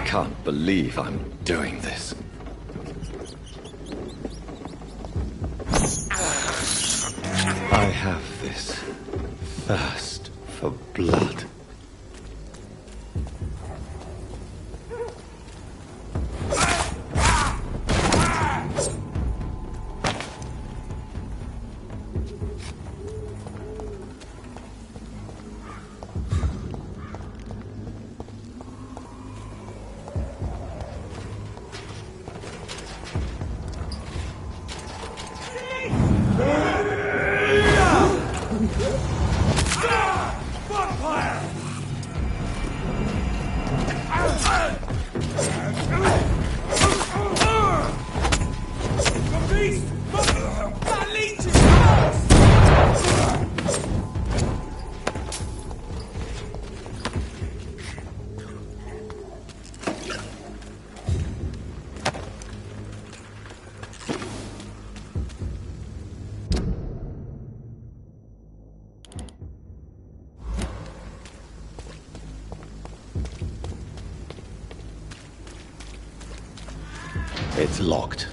can't believe I'm doing this. I have this thirst for blood. It's locked.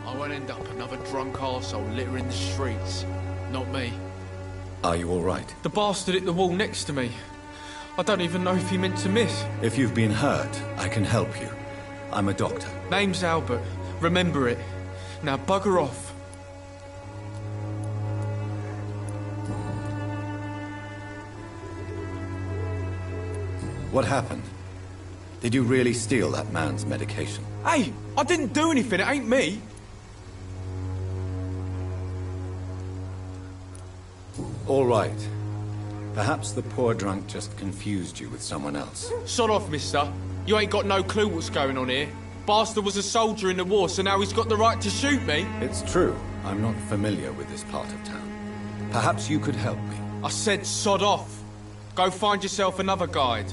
I won't end up another drunk arsehole littering the streets. Not me. Are you all right? The bastard hit the wall next to me. I don't even know if he meant to miss. If you've been hurt, I can help you. I'm a doctor. Name's Albert. Remember it. Now bugger off. What happened? Did you really steal that man's medication? Hey, I didn't do anything. It ain't me. All right. Perhaps the poor drunk just confused you with someone else. Sod off, mister. You ain't got no clue what's going on here. Bastard was a soldier in the war, so now he's got the right to shoot me. It's true. I'm not familiar with this part of town. Perhaps you could help me. I said sod off. Go find yourself another guide.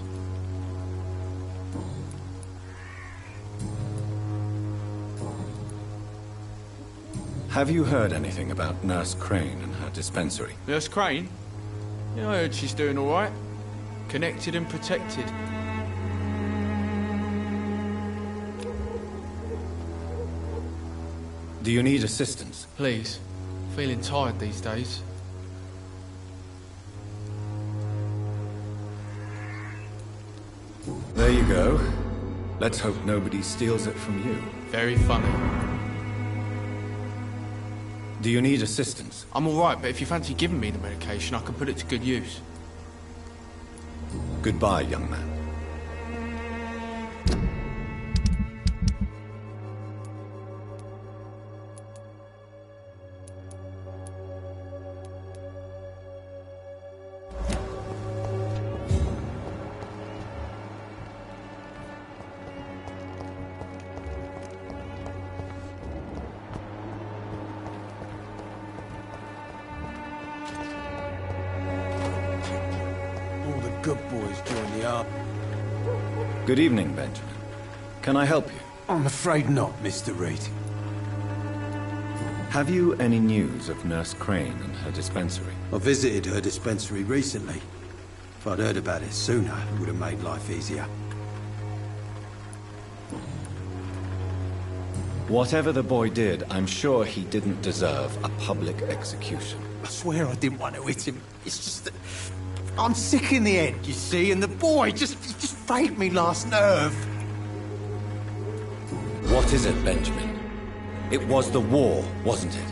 Have you heard anything about Nurse Crane and her dispensary? Nurse Crane? Yeah, I heard she's doing all right. Connected and protected. Do you need assistance? Please. Feeling tired these days. There you go. Let's hope nobody steals it from you. Very funny. Do you need assistance? I'm all right, but if you fancy giving me the medication, I can put it to good use. Goodbye, young man. Good boys join the army. Good evening, Benjamin. Can I help you? I'm afraid not, Mr. Reed. Have you any news of Nurse Crane and her dispensary? I visited her dispensary recently. If I'd heard about it sooner, it would have made life easier. Whatever the boy did, I'm sure he didn't deserve a public execution. I swear I didn't want to hit him. It's just that I'm sick in the head, you see, and the boy just frayed me last nerve. What is it, Benjamin? It was the war, wasn't it?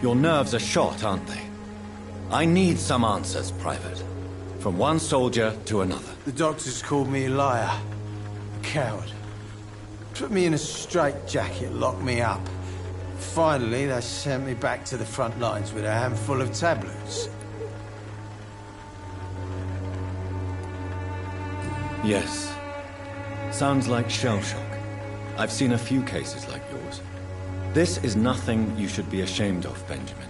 Your nerves are shot, aren't they? I need some answers, Private. From one soldier to another. The doctors called me a liar. A coward. Put me in a straitjacket, locked me up. Finally, they sent me back to the front lines with a handful of tablets. Yes. Sounds like shell shock. I've seen a few cases like yours. This is nothing you should be ashamed of, Benjamin.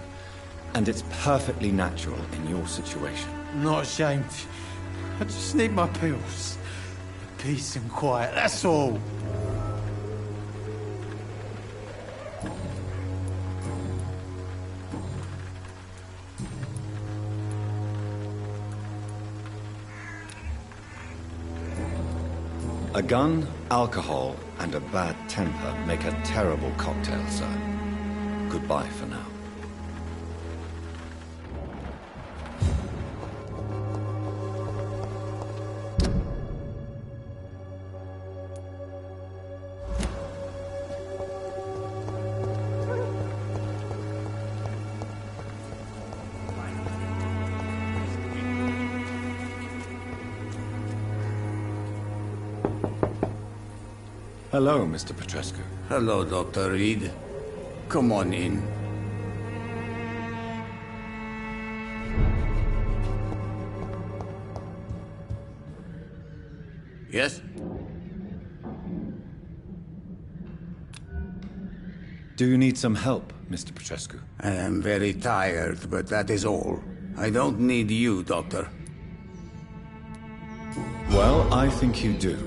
And it's perfectly natural in your situation. I'm not ashamed. I just need my pills. Peace and quiet, that's all. A gun, alcohol, and a bad temper make a terrible cocktail, sir. Goodbye for now. Hello, Mr. Petrescu. Hello, Dr. Reed. Come on in. Yes? Do you need some help, Mr. Petrescu? I am very tired, but that is all. I don't need you, Doctor. Well, I think you do.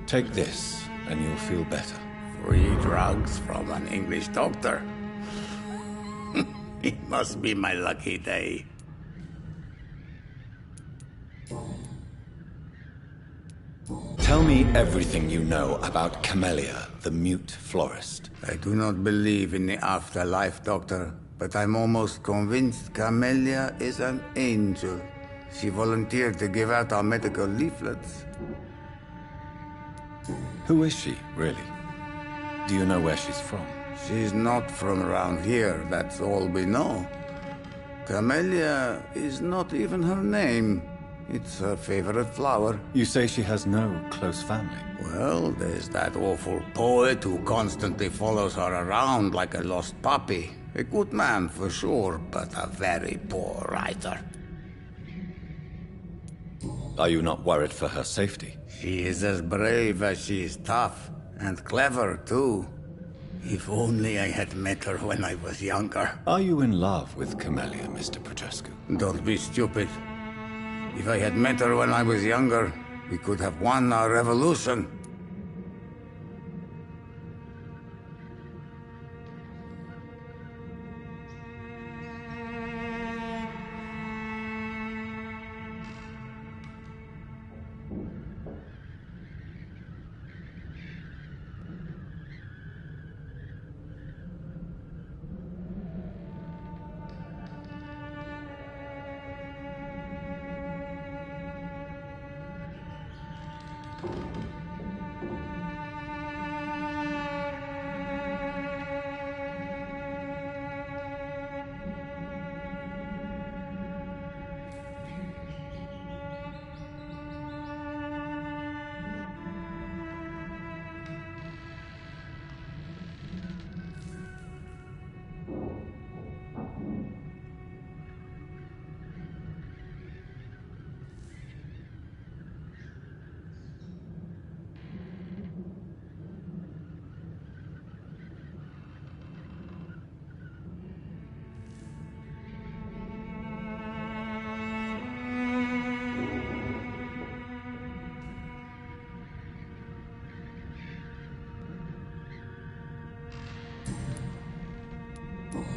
Take this, and you'll feel better. Free drugs from an English doctor. It must be my lucky day. Tell me everything you know about Camellia, the mute florist. I do not believe in the afterlife, Doctor, but I'm almost convinced Camellia is an angel. She volunteered to give out our medical leaflets. Who is she, really? Do you know where she's from? She's not from around here, that's all we know. Camellia is not even her name. It's her favorite flower. You say she has no close family. Well, there's that awful poet who constantly follows her around like a lost puppy. A good man for sure, but a very poor writer. Are you not worried for her safety? She is as brave as she is tough, and clever too. If only I had met her when I was younger. Are you in love with Camellia, Mr. Petrescu? Don't be stupid. If I had met her when I was younger, we could have won our revolution.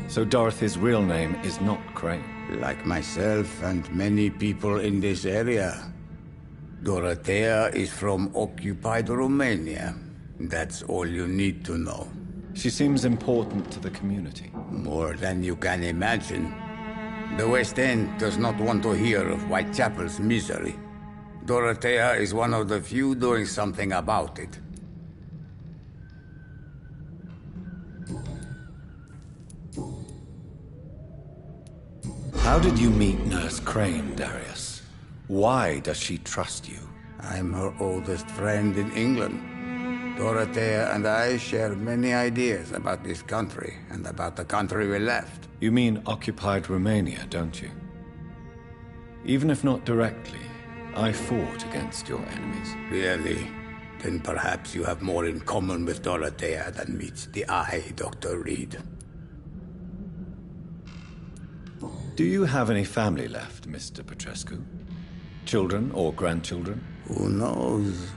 So Dorothy's real name is not Crane. Like myself and many people in this area. Dorothea is from occupied Romania. That's all you need to know. She seems important to the community. More than you can imagine. The West End does not want to hear of Whitechapel's misery. Dorothea is one of the few doing something about it. How did you meet Nurse Crane, Darius? Why does she trust you? I'm her oldest friend in England. Dorothea and I share many ideas about this country and about the country we left. You mean occupied Romania, don't you? Even if not directly, I fought against your enemies. Really? Then perhaps you have more in common with Dorothea than meets the eye, Dr. Reed. Do you have any family left, Mr. Petrescu? Children or grandchildren? Who knows?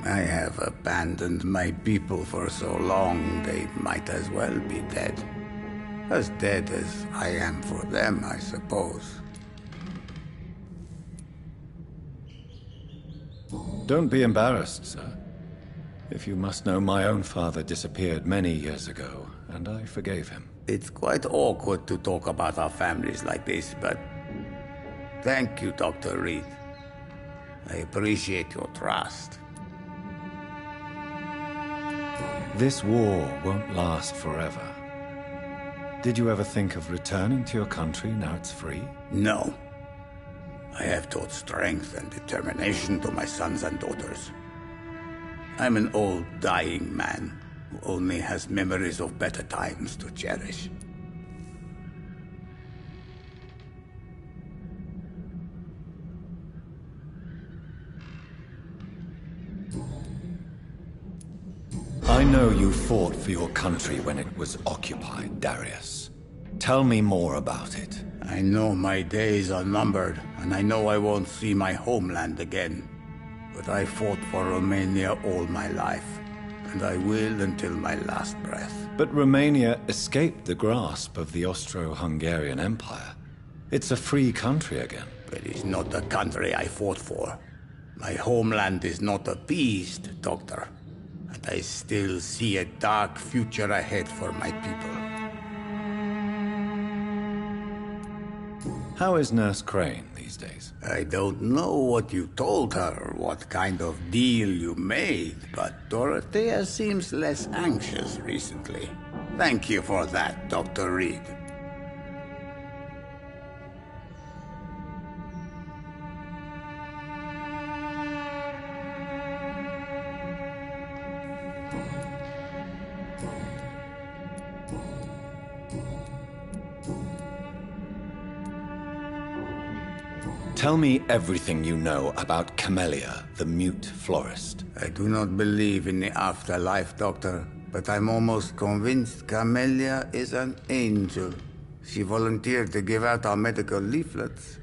I have abandoned my people for so long, they might as well be dead. As dead as I am for them, I suppose. Don't be embarrassed, sir. If you must know, my own father disappeared many years ago, and I forgave him. It's quite awkward to talk about our families like this, but thank you, Dr. Reed. I appreciate your trust. This war won't last forever. Did you ever think of returning to your country now it's free? No. I have taught strength and determination to my sons and daughters. I'm an old, dying man who only has memories of better times to cherish. I know you fought for your country when it was occupied, Darius. Tell me more about it. I know my days are numbered, and I know I won't see my homeland again. But I fought for Romania all my life, and I will until my last breath. But Romania escaped the grasp of the Austro-Hungarian Empire. It's a free country again. It is not the country I fought for. My homeland is not appeased, Doctor. And I still see a dark future ahead for my people. How is Nurse Crane these days? I don't know what you told her or what kind of deal you made, but Dorothea seems less anxious recently. Thank you for that, Dr. Reed. Tell me everything you know about Camellia, the mute florist. I do not believe in the afterlife, Doctor, but I'm almost convinced Camellia is an angel. She volunteered to give out our medical leaflets.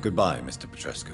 Goodbye, Mr. Petrescu.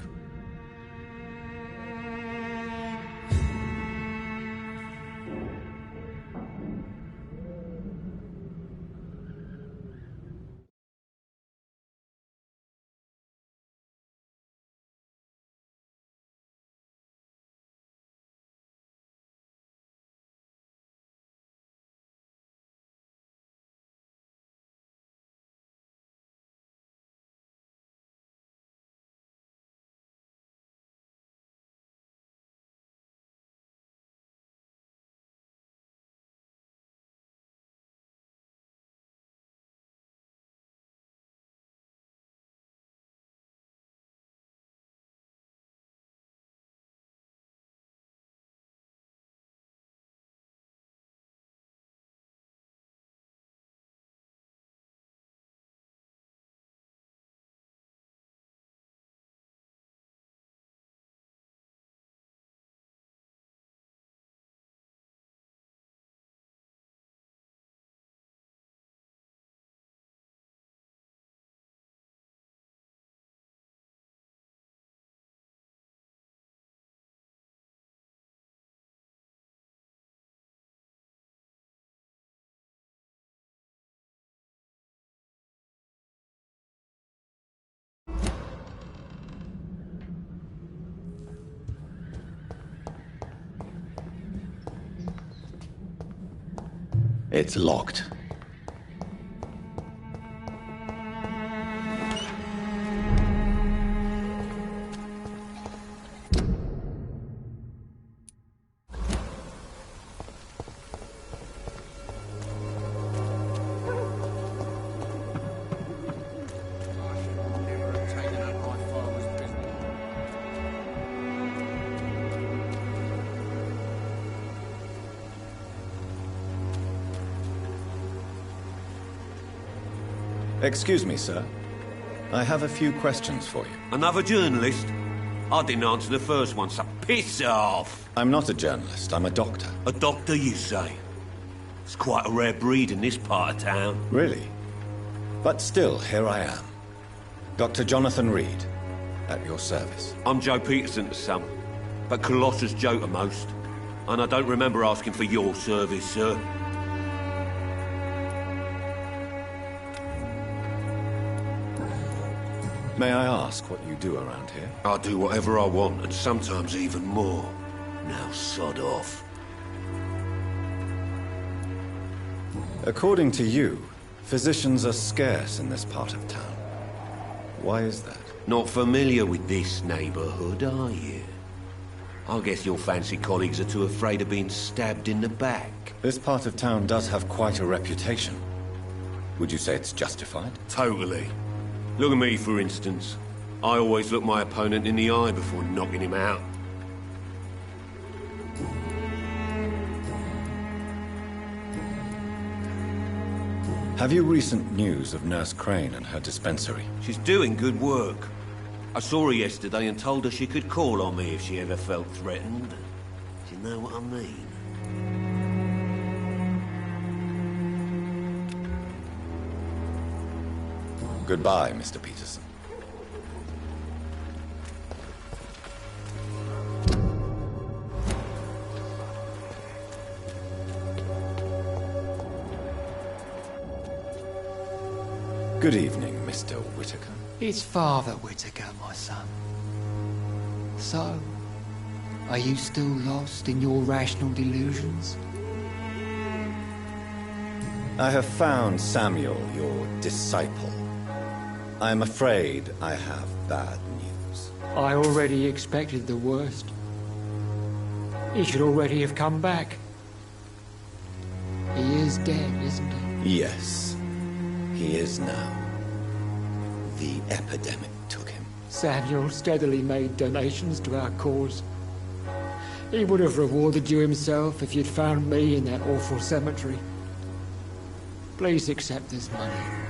It's locked. Excuse me, sir. I have a few questions for you. Another journalist? I didn't answer the first one, so piss off! I'm not a journalist, I'm a doctor. A doctor, you say? It's quite a rare breed in this part of town. Really? But still, here I am. Dr. Jonathan Reed, at your service. I'm Joe Peterson to some, but Colossus Joe to most. And I don't remember asking for your service, sir. May I ask what you do around here? I do whatever I want, and sometimes even more. Now sod off. According to you, physicians are scarce in this part of town. Why is that? Not familiar with this neighborhood, are you? I guess your fancy colleagues are too afraid of being stabbed in the back. This part of town does have quite a reputation. Would you say it's justified? Totally. Look at me, for instance. I always look my opponent in the eye before knocking him out. Have you recent news of Nurse Crane and her dispensary? She's doing good work. I saw her yesterday and told her she could call on me if she ever felt threatened. Do you know what I mean? Goodbye, Mr. Peterson. Good evening, Mr. Whitaker. It's Father Whitaker, my son. So, are you still lost in your rational delusions? I have found Samuel, your disciple. I am afraid I have bad news. I already expected the worst. He should already have come back. He is dead, isn't he? Yes, he is now. The epidemic took him. Samuel steadily made donations to our cause. He would have rewarded you himself if you'd found me in that awful cemetery. Please accept this money.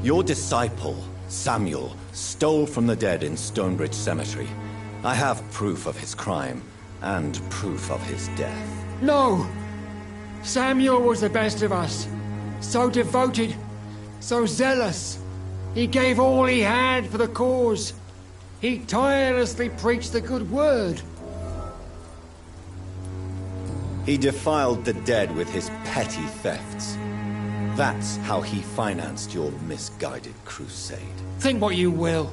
Your disciple, Samuel, stole from the dead in Stonebridge Cemetery. I have proof of his crime, and proof of his death. No! Samuel was the best of us. So devoted, so zealous. He gave all he had for the cause. He tirelessly preached the good word. He defiled the dead with his petty thefts. That's how he financed your misguided crusade. Think what you will.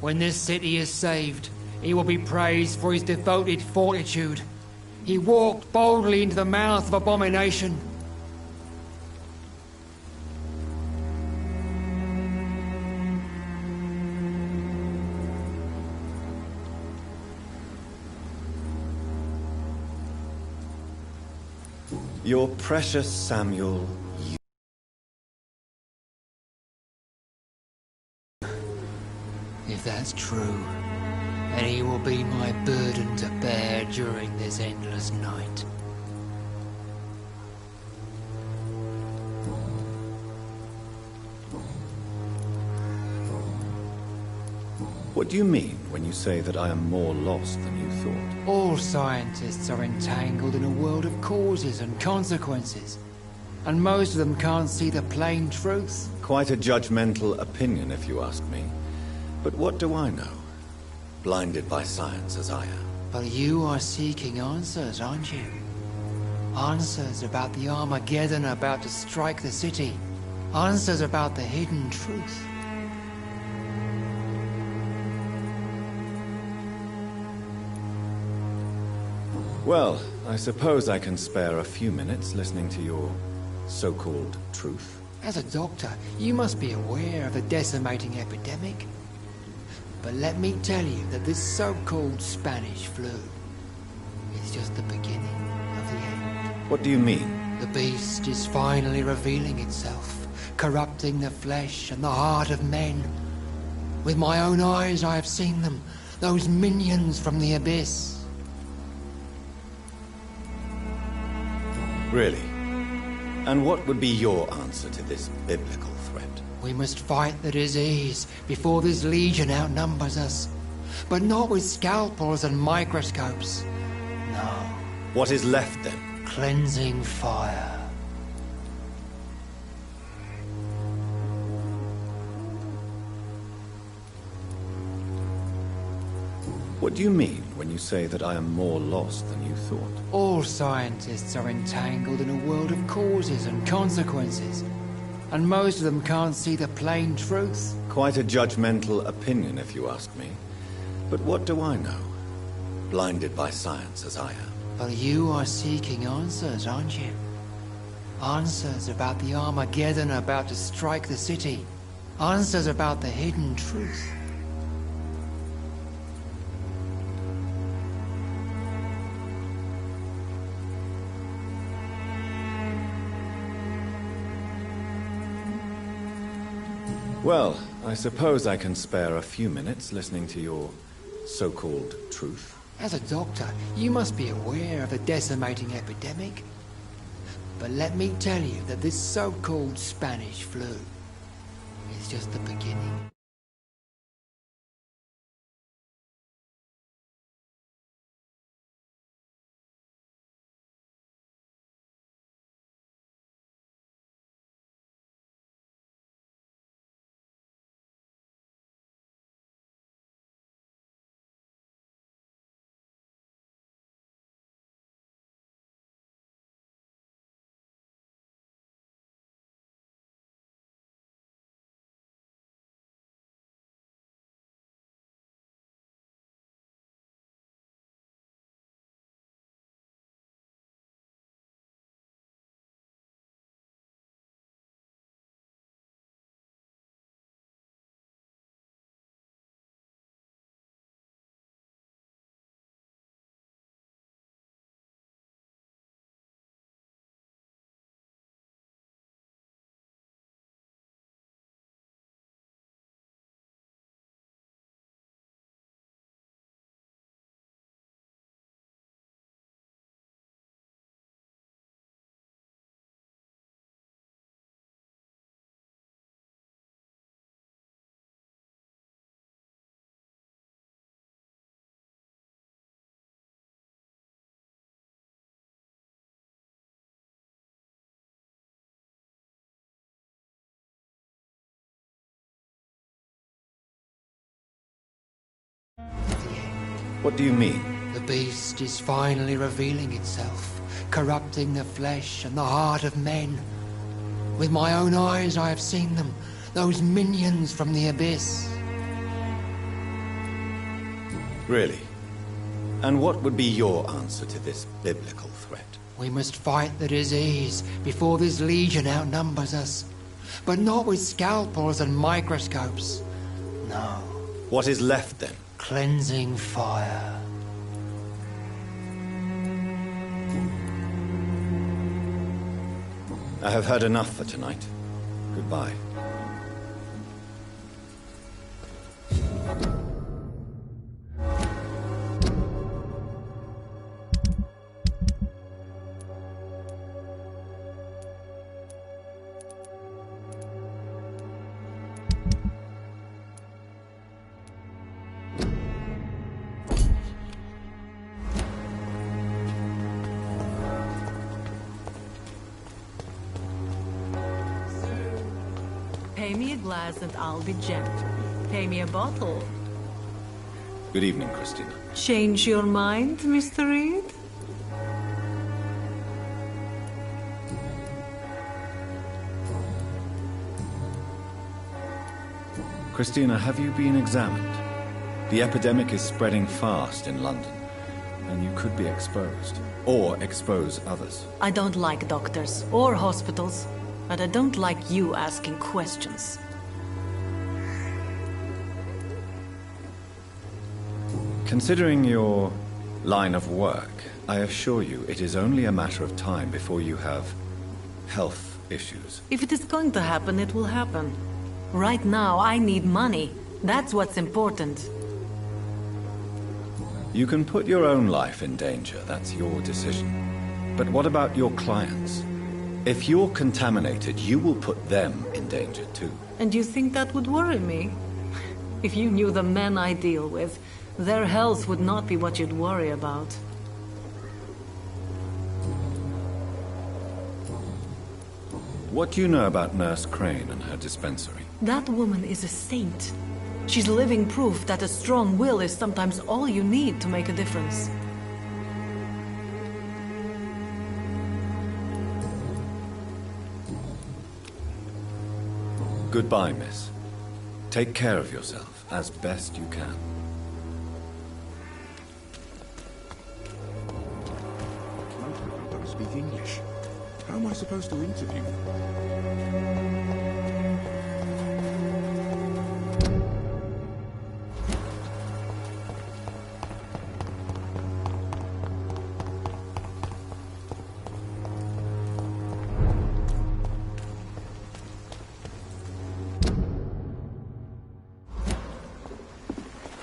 When this city is saved, he will be praised for his devoted fortitude. He walked boldly into the mouth of abomination. Your precious Samuel, If that's true, then he will be my burden to bear during this endless night. What do you mean when you say that I am more lost than you thought? All scientists are entangled in a world of causes and consequences, and most of them can't see the plain truth. Quite a judgmental opinion, if you ask me. But what do I know? Blinded by science as I am. But you are seeking answers, aren't you? Answers about the Armageddon about to strike the city. Answers about the hidden truth. Well, I suppose I can spare a few minutes listening to your so-called truth. As a doctor, you must be aware of the decimating epidemic. But let me tell you that this so-called Spanish flu is just the beginning of the end. What do you mean? The beast is finally revealing itself, corrupting the flesh and the heart of men. With my own eyes I have seen them, those minions from the abyss. Really? And what would be your answer to this biblical threat? We must fight the disease before this legion outnumbers us. But not with scalpels and microscopes. No. What is left then? Cleansing fire. What do you mean when you say that I am more lost than you thought? All scientists are entangled in a world of causes and consequences. And most of them can't see the plain truth. Quite a judgmental opinion, if you ask me. But what do I know? Blinded by science as I am. But you are seeking answers, aren't you? Answers about the Armageddon about to strike the city. Answers about the hidden truth. Well, I suppose I can spare a few minutes listening to your so-called truth. As a doctor, you must be aware of the decimating epidemic. But let me tell you that this so-called Spanish flu is just the beginning. What do you mean? The beast is finally revealing itself, corrupting the flesh and the heart of men. With my own eyes I have seen them, those minions from the abyss. Really? And what would be your answer to this biblical threat? We must fight the disease before this legion outnumbers us. But not with scalpels and microscopes. No. What is left then? Cleansing fire. I have heard enough for tonight. Goodbye. Pay me a glass and I'll be gentle. Pay me a bottle. Good evening, Christina. Change your mind, Mr. Reed? Christina, have you been examined? The epidemic is spreading fast in London, and you could be exposed, or expose others. I don't like doctors or hospitals, but I don't like you asking questions. Considering your line of work, I assure you it is only a matter of time before you have health issues. If it is going to happen, it will happen. Right now, I need money. That's what's important. You can put your own life in danger. That's your decision. But what about your clients? If you're contaminated, you will put them in danger too. And you think that would worry me? If you knew the men I deal with, their health would not be what you'd worry about. What do you know about Nurse Crane and her dispensary? That woman is a saint. She's living proof that a strong will is sometimes all you need to make a difference. Goodbye, miss. Take care of yourself as best you can. Most of them don't speak English. How am I supposed to interview?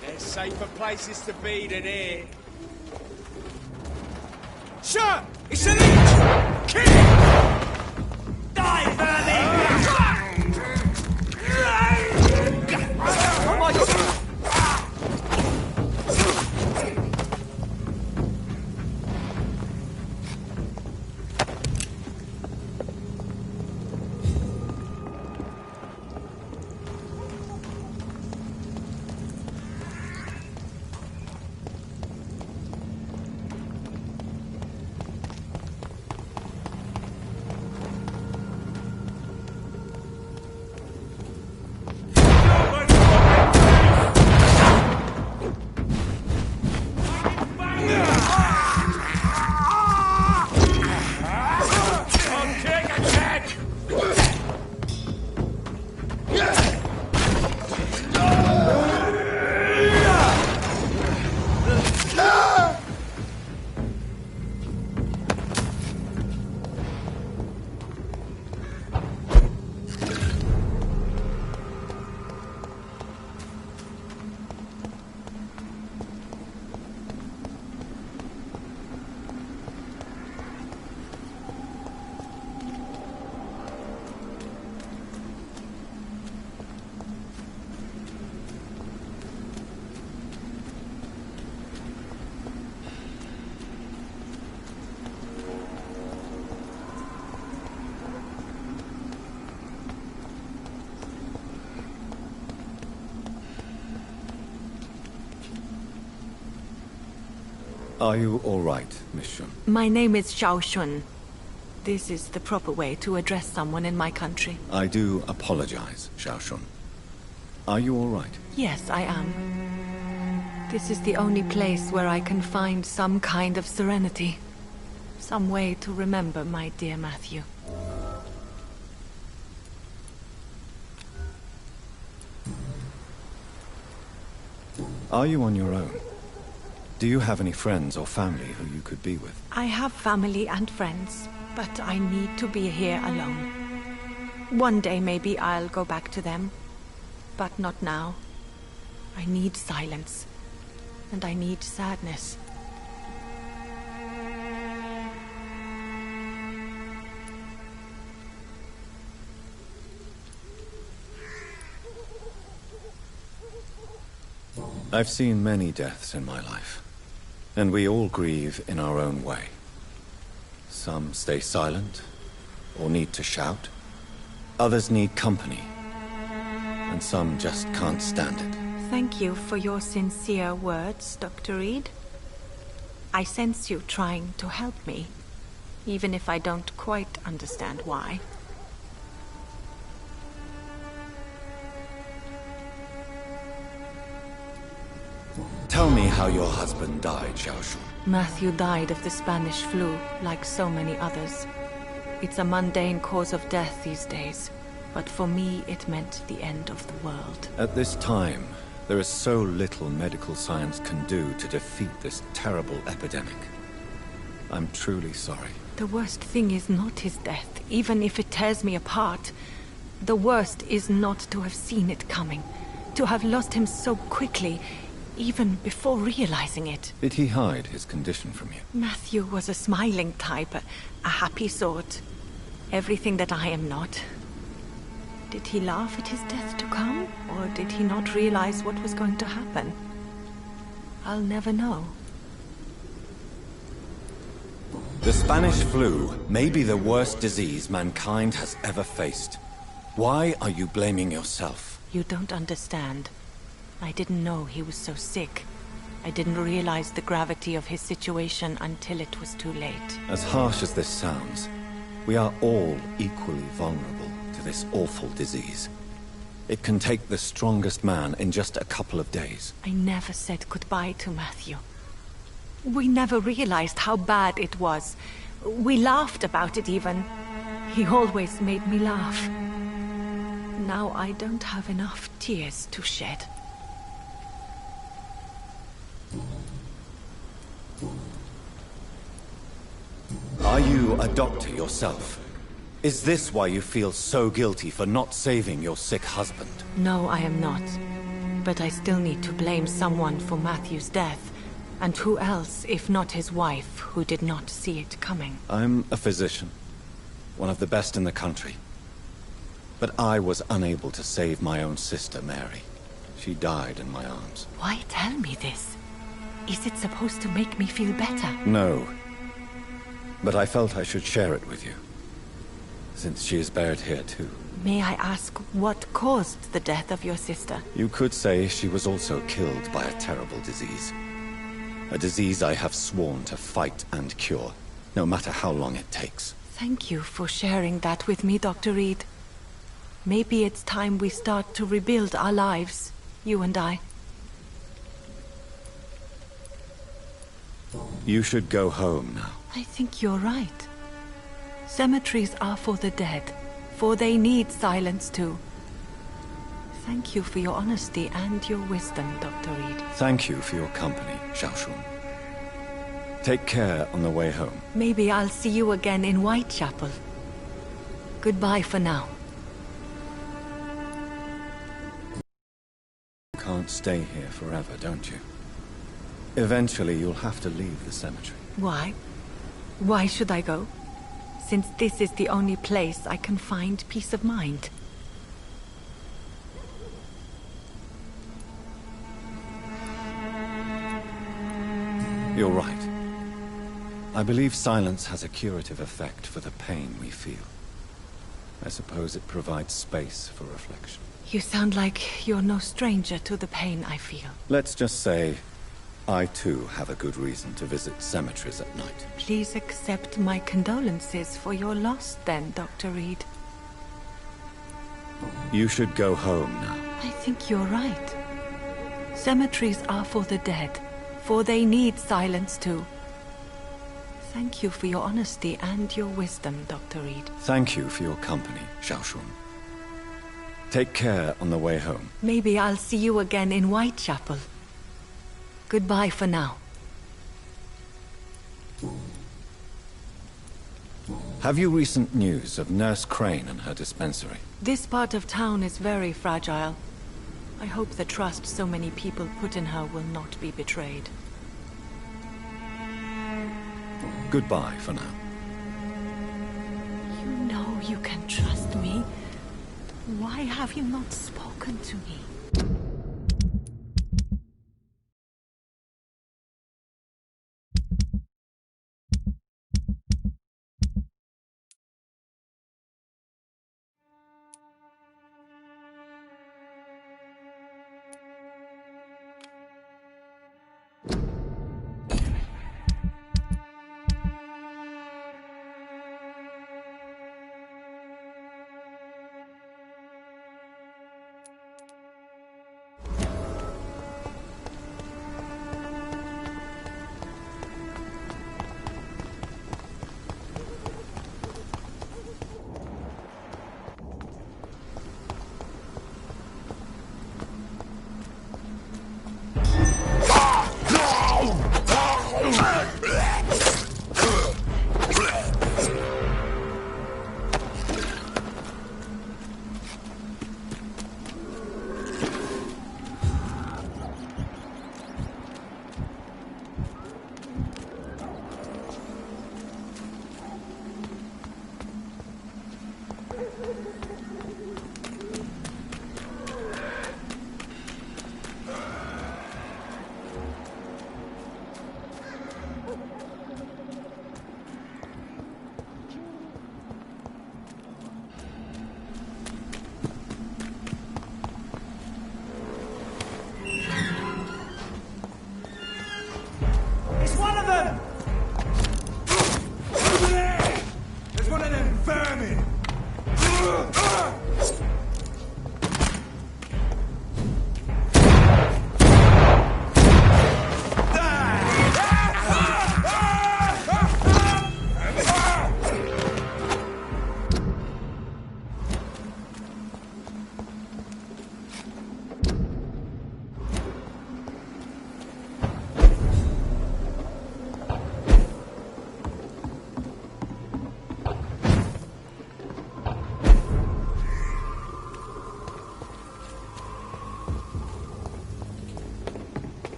There's safer places to be than here. Sir! It's an leech! Kill it! Die, vermin! Oh my God! Are you all right, Miss Shun? My name is Xiao Shun. This is the proper way to address someone in my country. I do apologize, Xiao Shun. Are you all right? Yes, I am. This is the only place where I can find some kind of serenity. Some way to remember my dear Matthew. Are you on your own? Do you have any friends or family who you could be with? I have family and friends, but I need to be here alone. One day maybe I'll go back to them, but not now. I need silence, and I need sadness. I've seen many deaths in my life, and we all grieve in our own way. Some stay silent, or need to shout. Others need company, and some just can't stand it. Thank you for your sincere words, Dr. Reed. I sense you trying to help me, even if I don't quite understand why. Tell me how your husband died, Xiao Shun. Matthew died of the Spanish flu, like so many others. It's a mundane cause of death these days, but for me it meant the end of the world. At this time, there is so little medical science can do to defeat this terrible epidemic. I'm truly sorry. The worst thing is not his death, even if it tears me apart. The worst is not to have seen it coming, to have lost him so quickly, even before realizing it. Did he hide his condition from you? Matthew was a smiling type, a happy sort. Everything that I am not. Did he laugh at his death to come, or did he not realize what was going to happen? I'll never know. The Spanish flu may be the worst disease mankind has ever faced. Why are you blaming yourself? You don't understand. I didn't know he was so sick. I didn't realize the gravity of his situation until it was too late. As harsh as this sounds, we are all equally vulnerable to this awful disease. It can take the strongest man in just a couple of days. I never said goodbye to Matthew. We never realized how bad it was. We laughed about it even. He always made me laugh. Now I don't have enough tears to shed. Are you a doctor yourself? Is this why you feel so guilty for not saving your sick husband? No, I am not. But I still need to blame someone for Matthew's death. And who else, if not his wife, who did not see it coming? I'm a physician. One of the best in the country. But I was unable to save my own sister, Mary. She died in my arms. Why tell me this? Is it supposed to make me feel better? No. But I felt I should share it with you. Since she is buried here too. May I ask what caused the death of your sister? You could say she was also killed by a terrible disease. A disease I have sworn to fight and cure, no matter how long it takes. Thank you for sharing that with me, Dr. Reed. Maybe it's time we start to rebuild our lives, you and I. You should go home now. I think you're right. Cemeteries are for the dead, for they need silence too. Thank you for your honesty and your wisdom, Dr. Reed. Thank you for your company, Xiaoshun. Take care on the way home. Maybe I'll see you again in Whitechapel. Goodbye for now. You can't stay here forever, don't you? Eventually you'll have to leave the cemetery. Why? Why should I go? Since this is the only place I can find peace of mind. You're right. I believe silence has a curative effect for the pain we feel. I suppose it provides space for reflection. You sound like you're no stranger to the pain I feel. Let's just say, I too have a good reason to visit cemeteries at night. Please accept my condolences for your loss then, Dr. Reed. You should go home now. I think you're right. Cemeteries are for the dead, for they need silence too. Thank you for your honesty and your wisdom, Dr. Reed. Thank you for your company, Xiaoshun. Take care on the way home. Maybe I'll see you again in Whitechapel. Goodbye for now. Have you recent news of Nurse Crane and her dispensary? This part of town is very fragile. I hope the trust so many people put in her will not be betrayed. Goodbye for now. You know you can trust me. Why have you not spoken to me?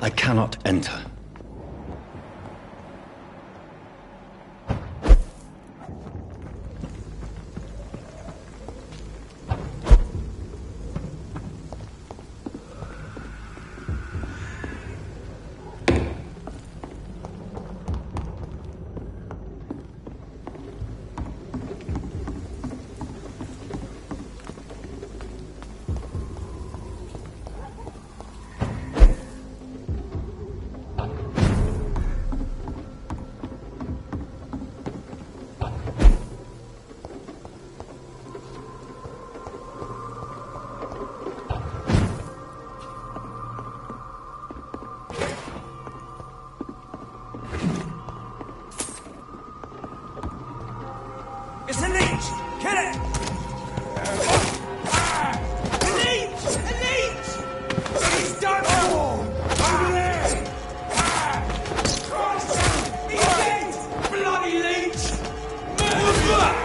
I cannot enter. It's a leech! Kill it! A leech! A leech! He's done for! Over there! Christ! He's dead! Bloody leech! Move!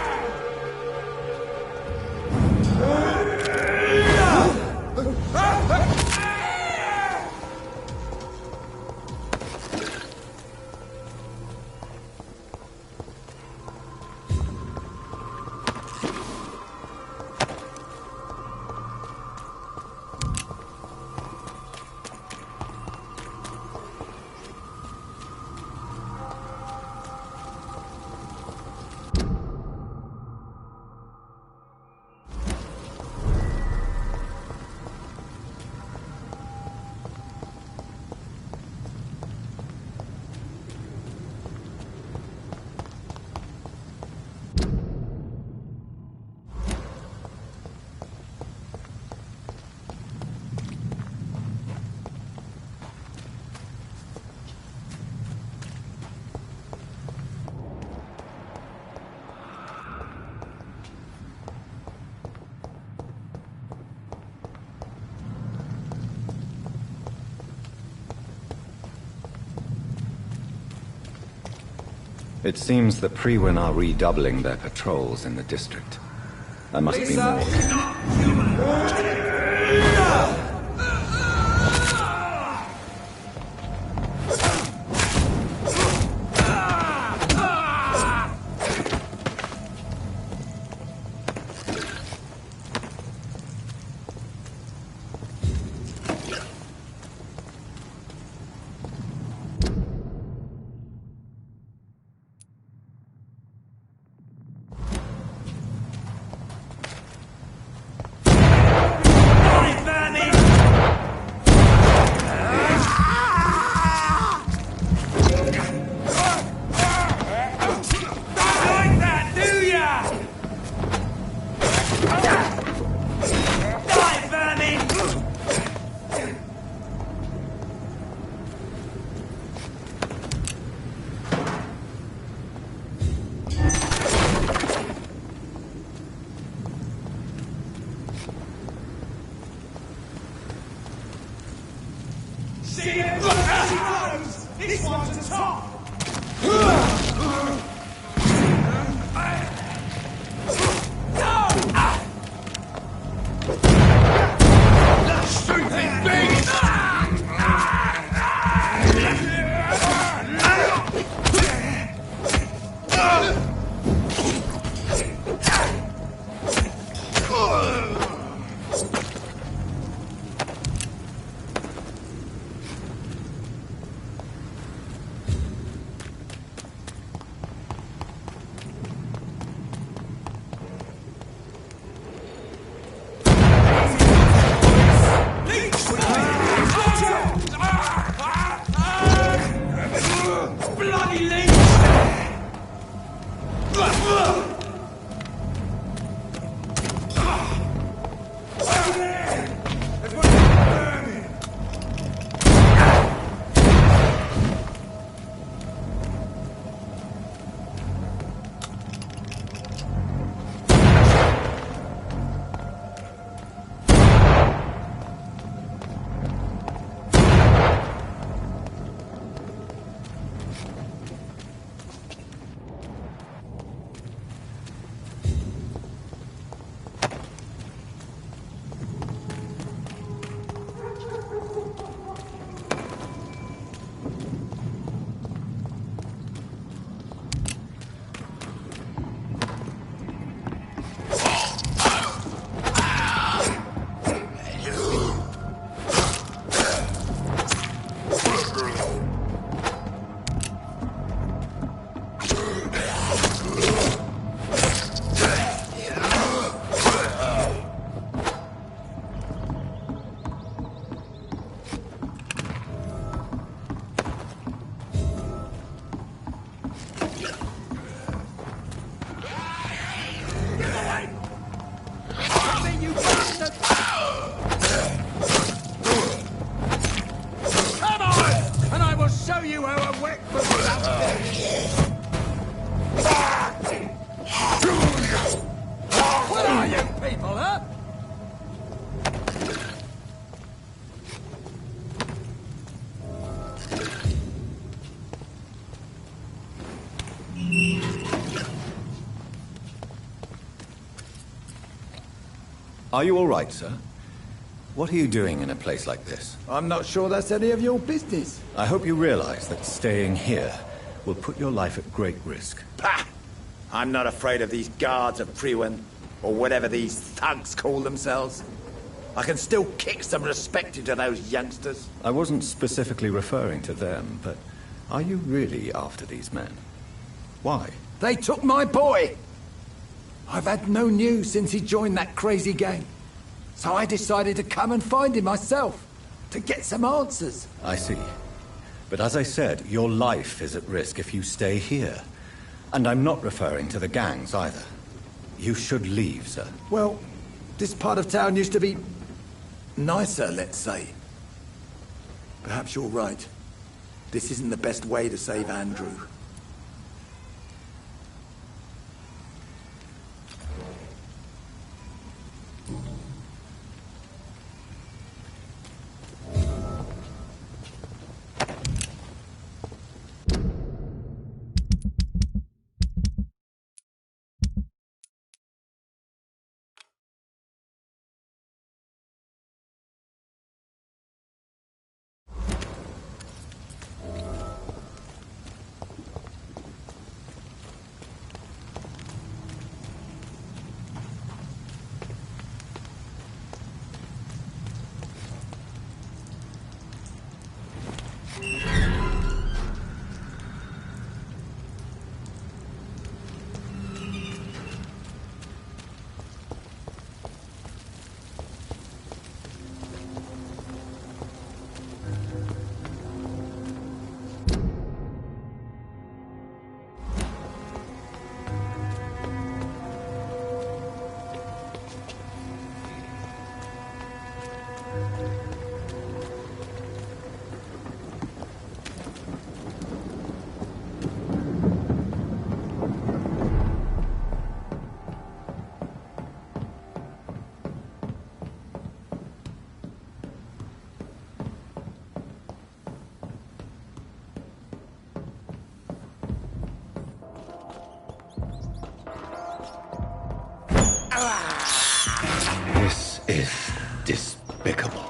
It seems the Priwen are redoubling their patrols in the district. There must be more. Are you all right, sir? What are you doing in a place like this? I'm not sure that's any of your business. I hope you realize that staying here will put your life at great risk. Pah! I'm not afraid of these guards of Priwen, or whatever these thugs call themselves. I can still kick some respect into those youngsters. I wasn't specifically referring to them, but are you really after these men? Why? They took my boy! I've had no news since he joined that crazy gang. So I decided to come and find him myself, to get some answers. I see. But as I said, your life is at risk if you stay here. And I'm not referring to the gangs either. You should leave, sir. Well, this part of town used to be nicer, let's say. Perhaps you're right. This isn't the best way to save Andrew. This is despicable.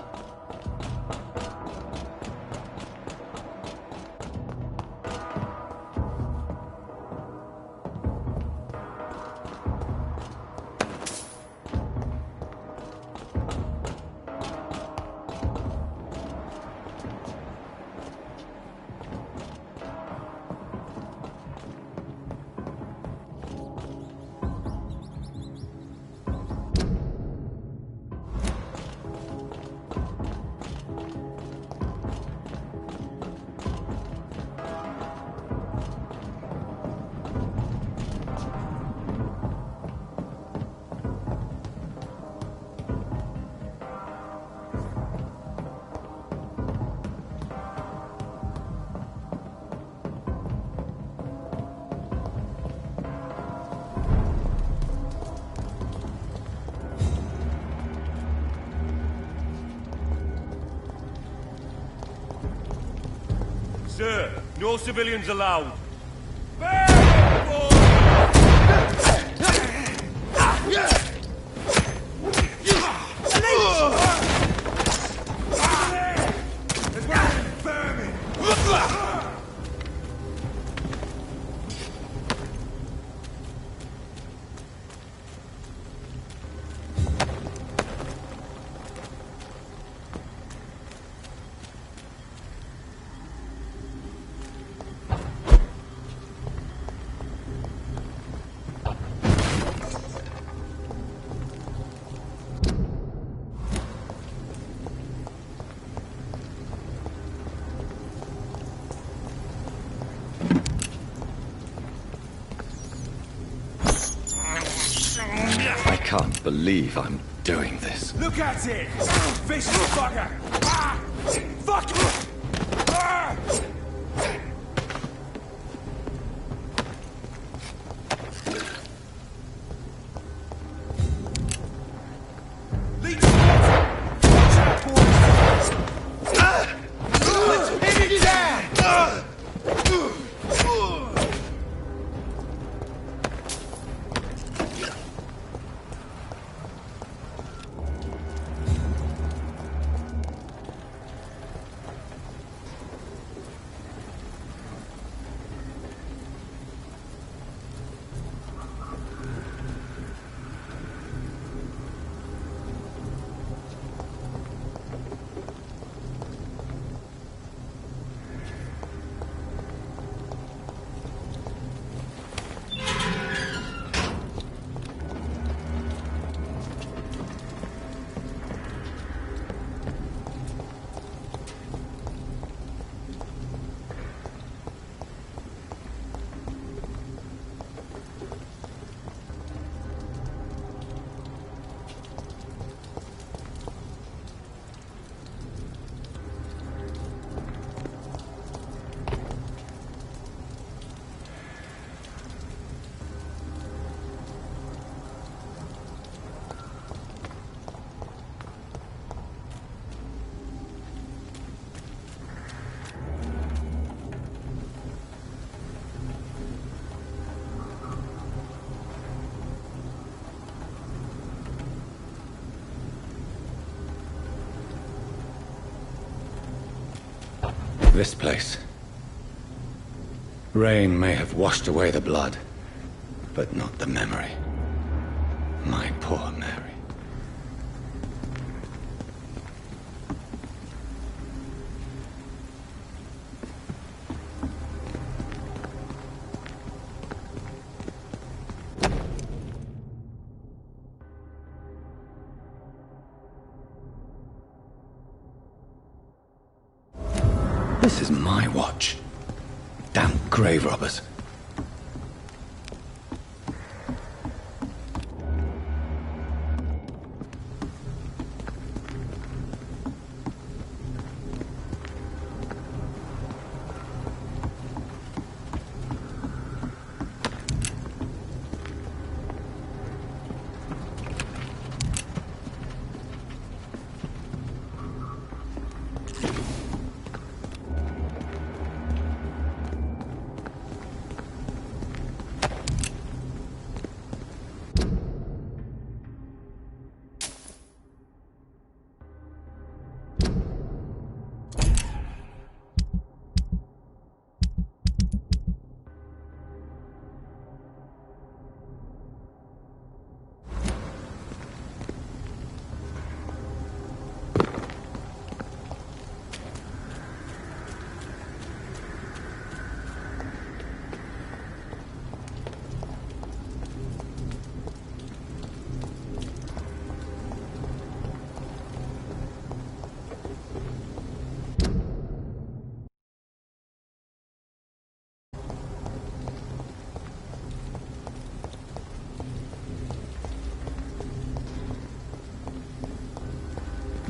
Sir, no civilians allowed. I can't believe I'm doing this. Look at it! Vicious bugger! Ah! Fuck! Ah! Lead spotted! Watch out, boys! Let's hit it down! This place. Rain may have washed away the blood, but not the memory. My poor Mary. This is my watch. Damn grave robbers.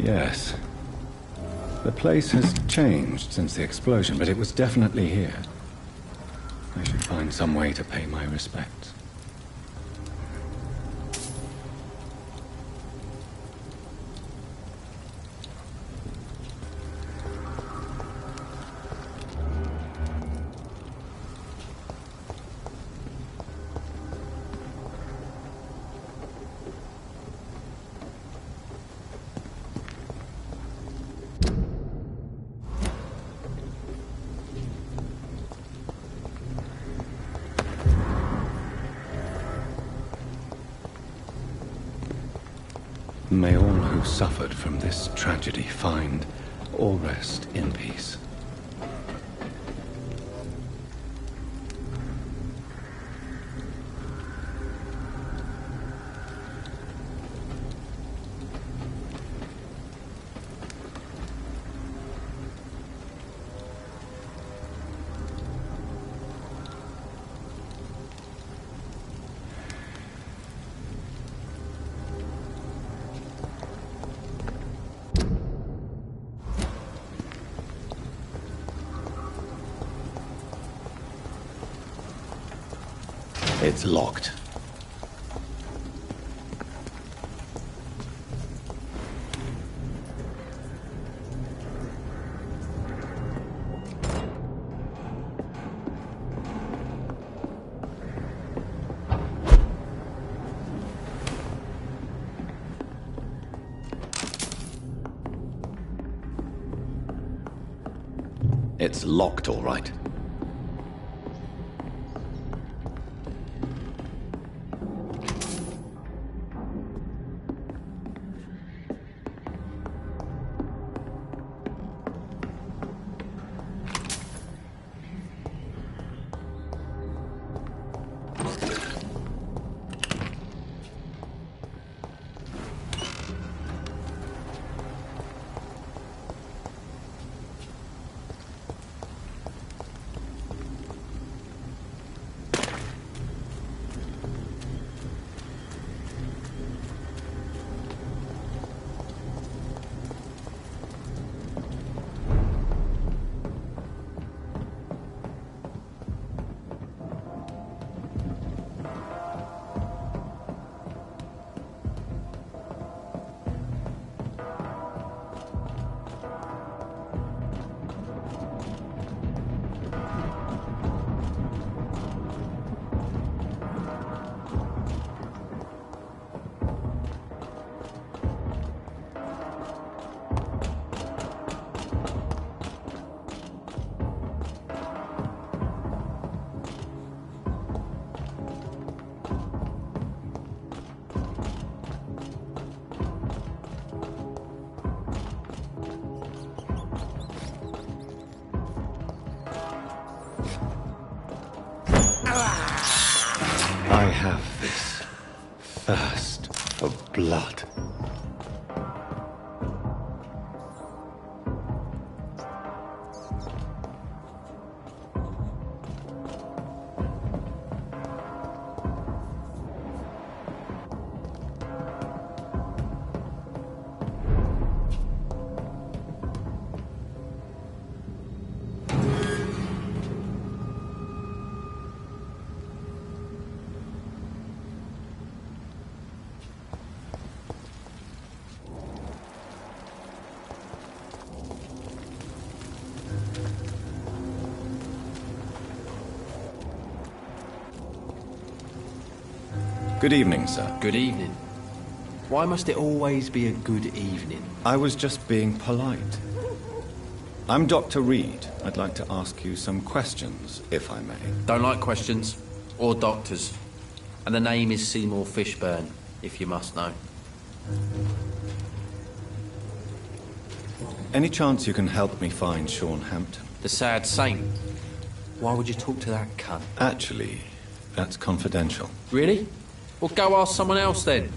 Yes. The place has changed since the explosion, but it was definitely here. I should find some way to pay my respects. May all who suffered from this tragedy find or rest in peace. It's locked. It's locked, all right. have this thirst for blood. Good evening, sir. Good evening. Why must it always be a good evening? I was just being polite. I'm Dr. Reed. I'd like to ask you some questions, if I may. Don't like questions. Or doctors. And the name is Seymour Fishburne, if you must know. Any chance you can help me find Sean Hampton? The sad saint. Why would you talk to that cunt? Actually, that's confidential. Really? Well, go ask someone else then.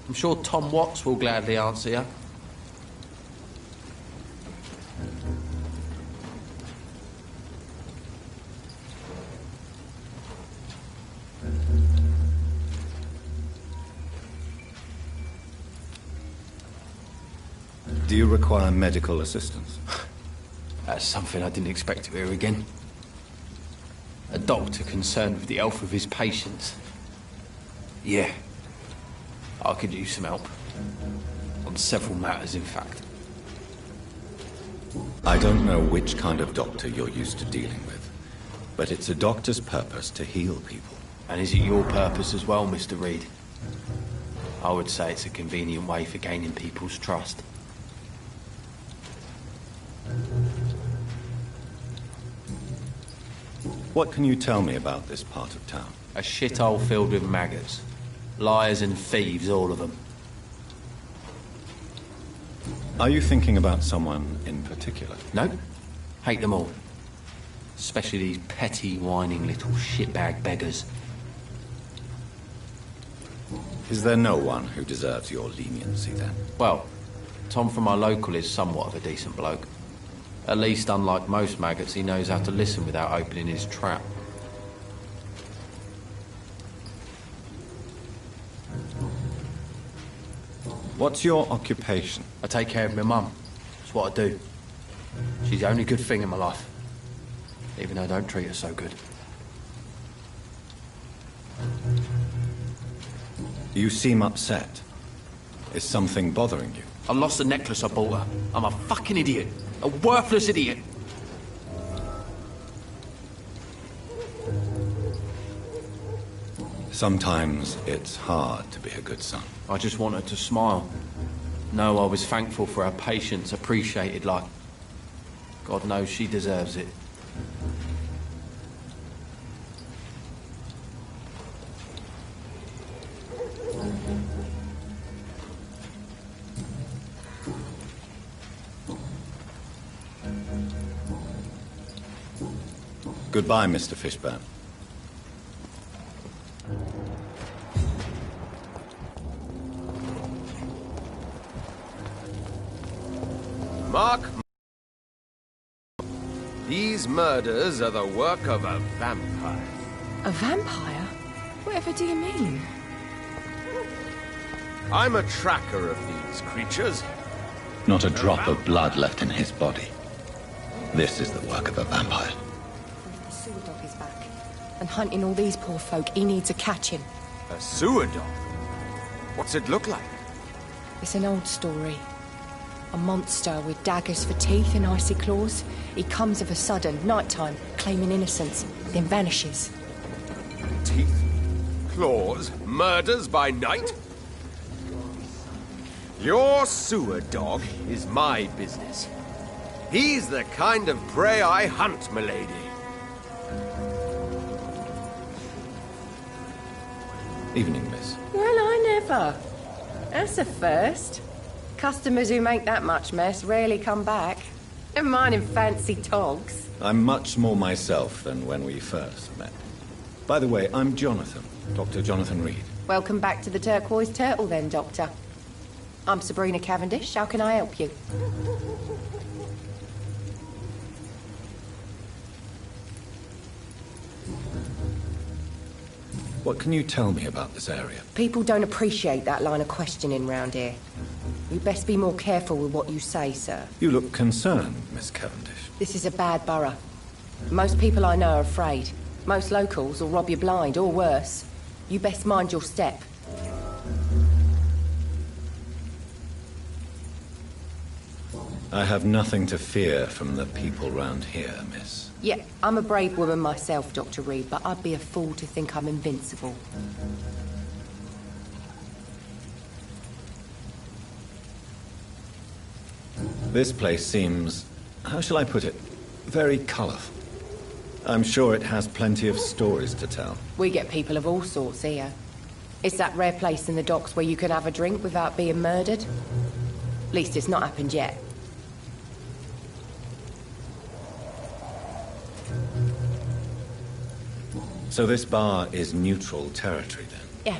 I'm sure Tom Watts will gladly answer you. Do you require medical assistance? That's something I didn't expect to hear again. A doctor concerned with the health of his patients. Yeah. I could use some help. On several matters, in fact. I don't know which kind of doctor you're used to dealing with, but it's a doctor's purpose to heal people. And is it your purpose as well, Mr. Reed? I would say it's a convenient way for gaining people's trust. What can you tell me about this part of town? A shithole filled with maggots. Liars and thieves, all of them. Are you thinking about someone in particular? No. Hate them all. Especially these petty, whining little shitbag beggars. Is there no one who deserves your leniency, then? Well, Tom from our local is somewhat of a decent bloke. At least, unlike most maggots, he knows how to listen without opening his trap. What's your occupation? I take care of my mum. That's what I do. She's the only good thing in my life. Even though I don't treat her so good. You seem upset. Is something bothering you? I lost the necklace I bought her. I'm a fucking idiot. A worthless idiot. Sometimes it's hard to be a good son. I just want her to smile. Know I was thankful for her patience, appreciated like... God knows she deserves it. Goodbye, Mr. Fishburne. Mark, these murders are the work of a vampire. A vampire? Whatever do you mean? I'm a tracker of these creatures. Not a drop of blood left in his body. This is the work of a vampire. The sewer dog is back. And hunting all these poor folk, he needs a catching. A sewer dog? What's it look like? It's an old story. A monster with daggers for teeth and icy claws. He comes of a sudden, nighttime, claiming innocence, then vanishes. Teeth, claws, murders by night? Your sewer dog is my business. He's the kind of prey I hunt, milady. Evening, miss. Well, I never. That's a first. Customers who make that much mess rarely come back. Never mind in fancy togs. I'm much more myself than when we first met. By the way, I'm Jonathan, Dr. Jonathan Reed. Welcome back to the Turquoise Turtle then, Doctor. I'm Sabrina Cavendish. How can I help you? What can you tell me about this area? People don't appreciate that line of questioning round here. You best be more careful with what you say, sir. You look concerned, Miss Cavendish. This is a bad borough. Most people I know are afraid. Most locals will rob you blind, or worse. You best mind your step. I have nothing to fear from the people round here, miss. Yeah, I'm a brave woman myself, Dr. Reed, but I'd be a fool to think I'm invincible. This place seems, how shall I put it, very colourful. I'm sure it has plenty of stories to tell. We get people of all sorts here. It's that rare place in the docks where you can have a drink without being murdered. At least it's not happened yet. So this bar is neutral territory, then? Yeah.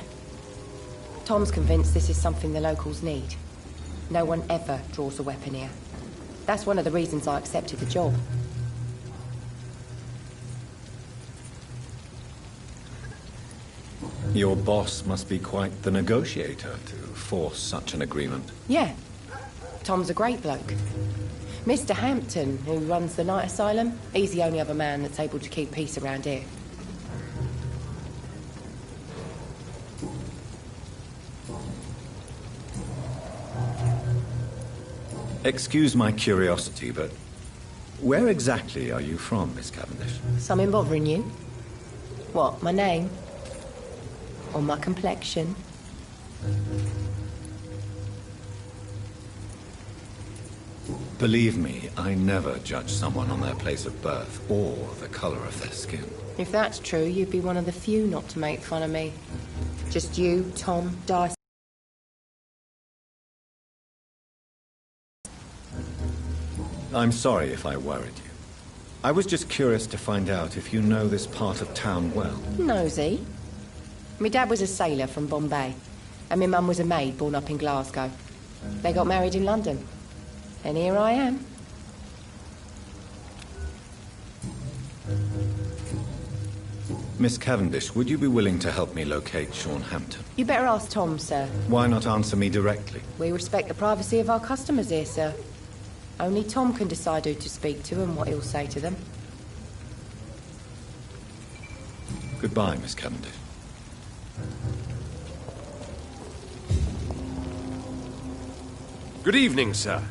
Tom's convinced this is something the locals need. No one ever draws a weapon here. That's one of the reasons I accepted the job. Your boss must be quite the negotiator to force such an agreement. Yeah. Tom's a great bloke. Mr. Hampton, who runs the night asylum, he's the only other man that's able to keep peace around here. Excuse my curiosity, but where exactly are you from, Miss Cavendish? Something bothering you? What, my name? Or my complexion? Believe me, I never judge someone on their place of birth or the colour of their skin. If that's true, you'd be one of the few not to make fun of me. Just you, Tom, Dice. I'm sorry if I worried you. I was just curious to find out if you know this part of town well. Nosy. My dad was a sailor from Bombay, and my mum was a maid born up in Glasgow. They got married in London. And here I am. Miss Cavendish, would you be willing to help me locate Sean Hampton? You better ask Tom, sir. Why not answer me directly? We respect the privacy of our customers here, sir. Only Tom can decide who to speak to and what he'll say to them. Goodbye, Miss Cavendish. Good evening, sir.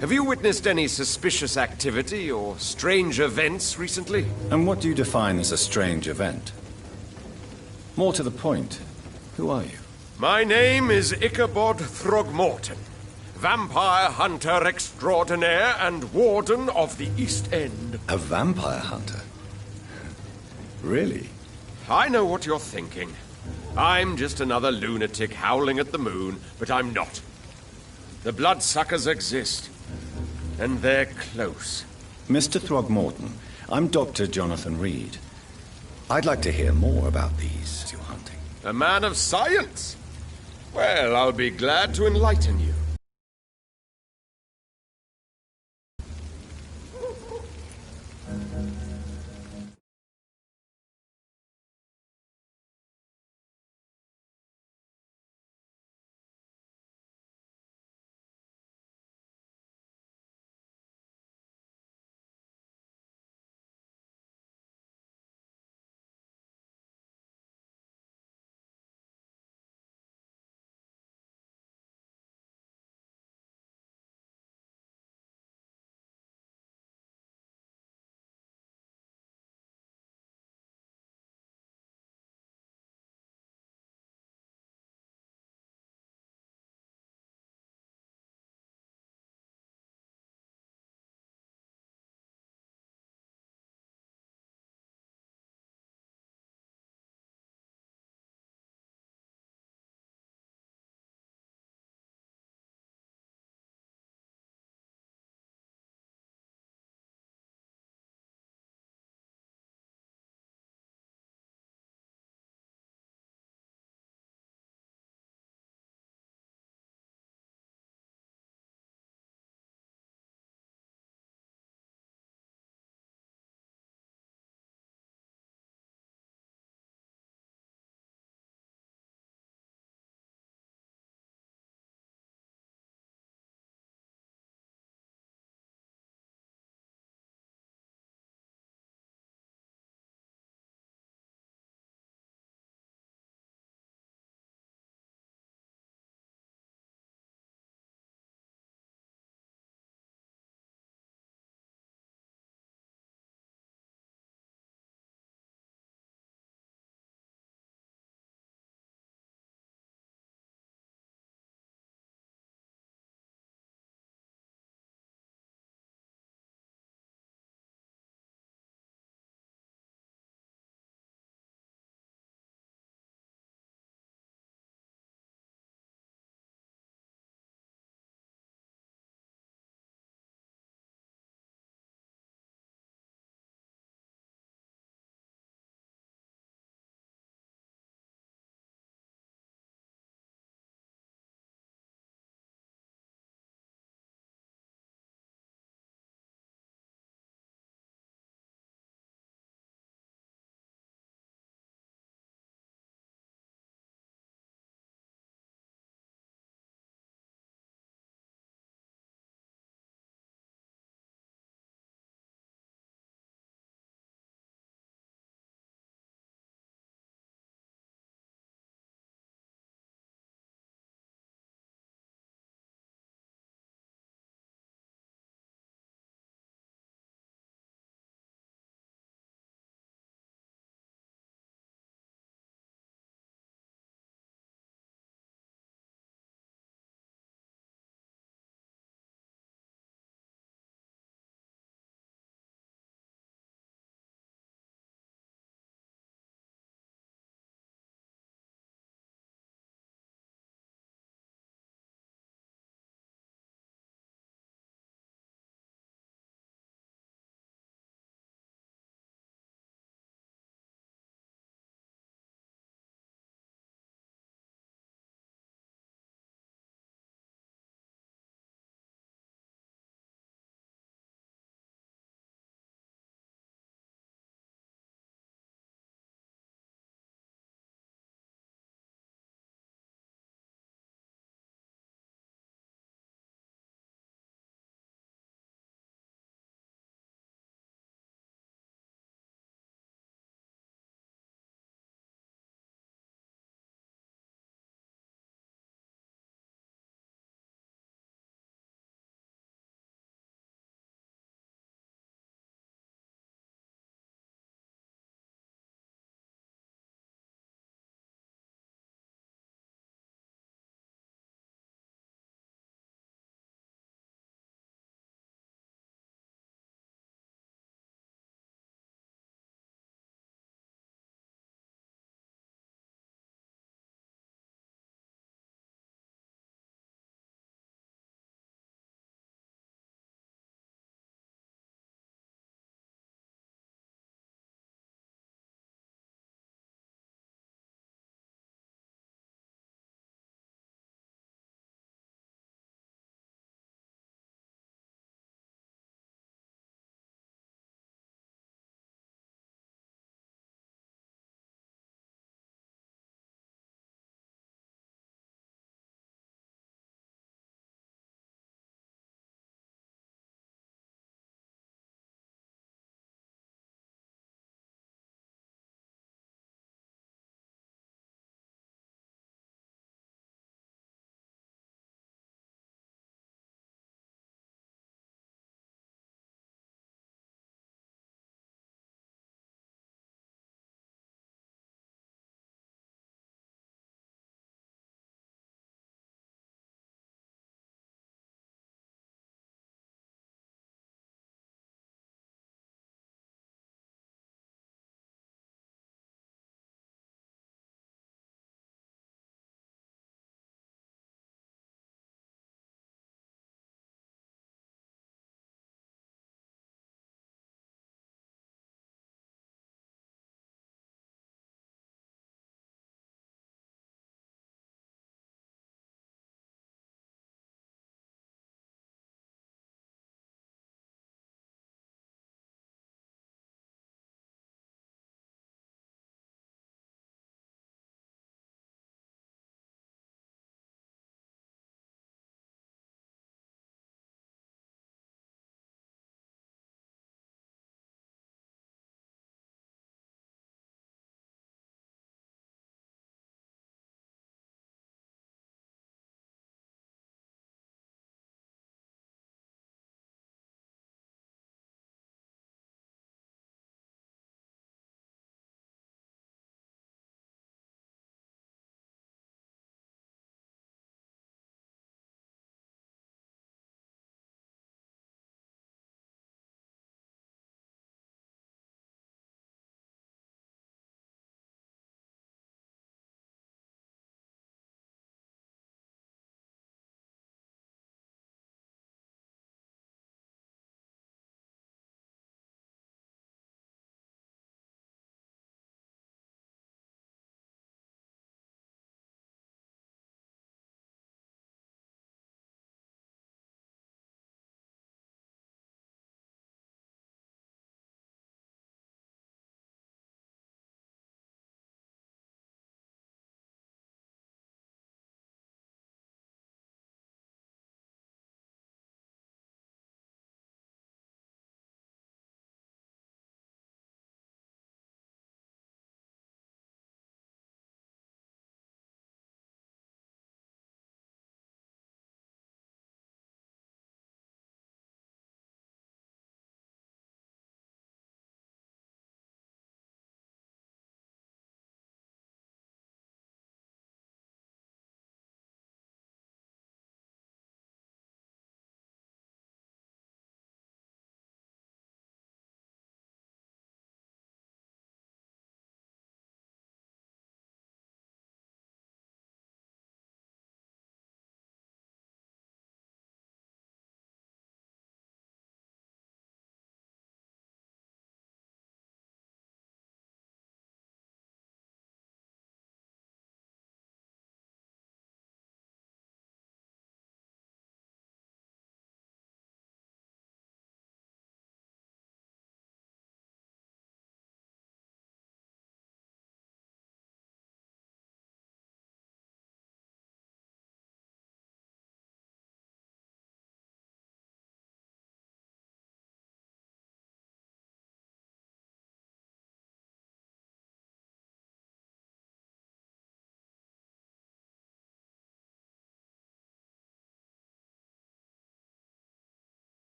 Have you witnessed any suspicious activity or strange events recently? And what do you define as a strange event? More to the point, who are you? My name is Ichabod Throgmorton, vampire hunter extraordinaire and warden of the East End. A vampire hunter? Really? I know what you're thinking. I'm just another lunatic howling at the moon, but I'm not. The bloodsuckers exist, and they're close. Mr. Throgmorton, I'm Dr. Jonathan Reed. I'd like to hear more about these you're hunting. A man of science? Well, I'll be glad to enlighten you.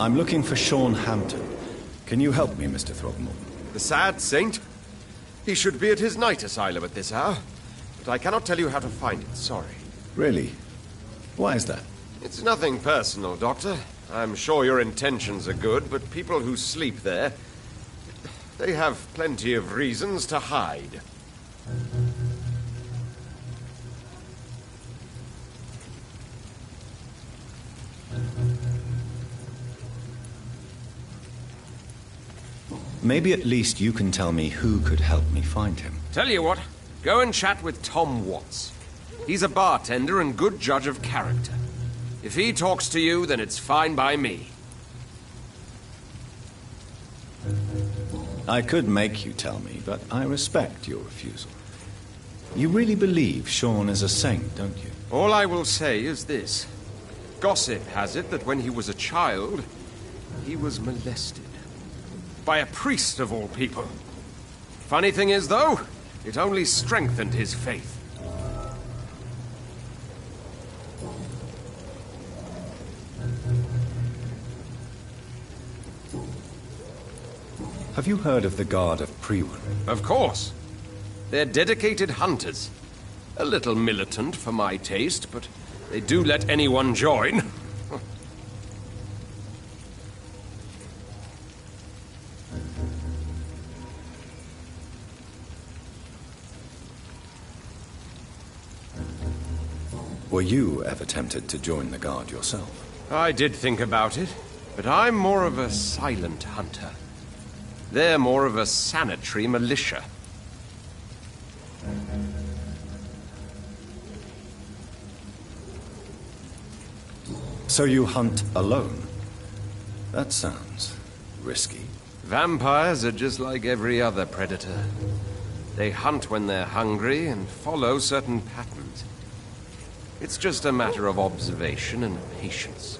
I'm looking for Sean Hampton. Can you help me, Mr. Throgmorton? The sad saint? He should be at his night asylum at this hour. But I cannot tell you how to find it, sorry. Really? Why is that? It's nothing personal, Doctor. I'm sure your intentions are good, but people who sleep there, they have plenty of reasons to hide. Maybe at least you can tell me who could help me find him. Tell you what, go and chat with Tom Watts. He's a bartender and good judge of character. If he talks to you, then it's fine by me. I could make you tell me, but I respect your refusal. You really believe Sean is a saint, don't you? All I will say is this. Gossip has it that when he was a child, he was molested. By a priest of all people. Funny thing is, though, it only strengthened his faith. Have you heard of the Guard of Priwen? Of course. They're dedicated hunters. A little militant for my taste, but they do let anyone join. Were you ever tempted to join the Guard yourself? I did think about it, but I'm more of a silent hunter. They're more of a sanitary militia. So you hunt alone? That sounds risky. Vampires are just like every other predator. They hunt when they're hungry and follow certain patterns. It's just a matter of observation and patience.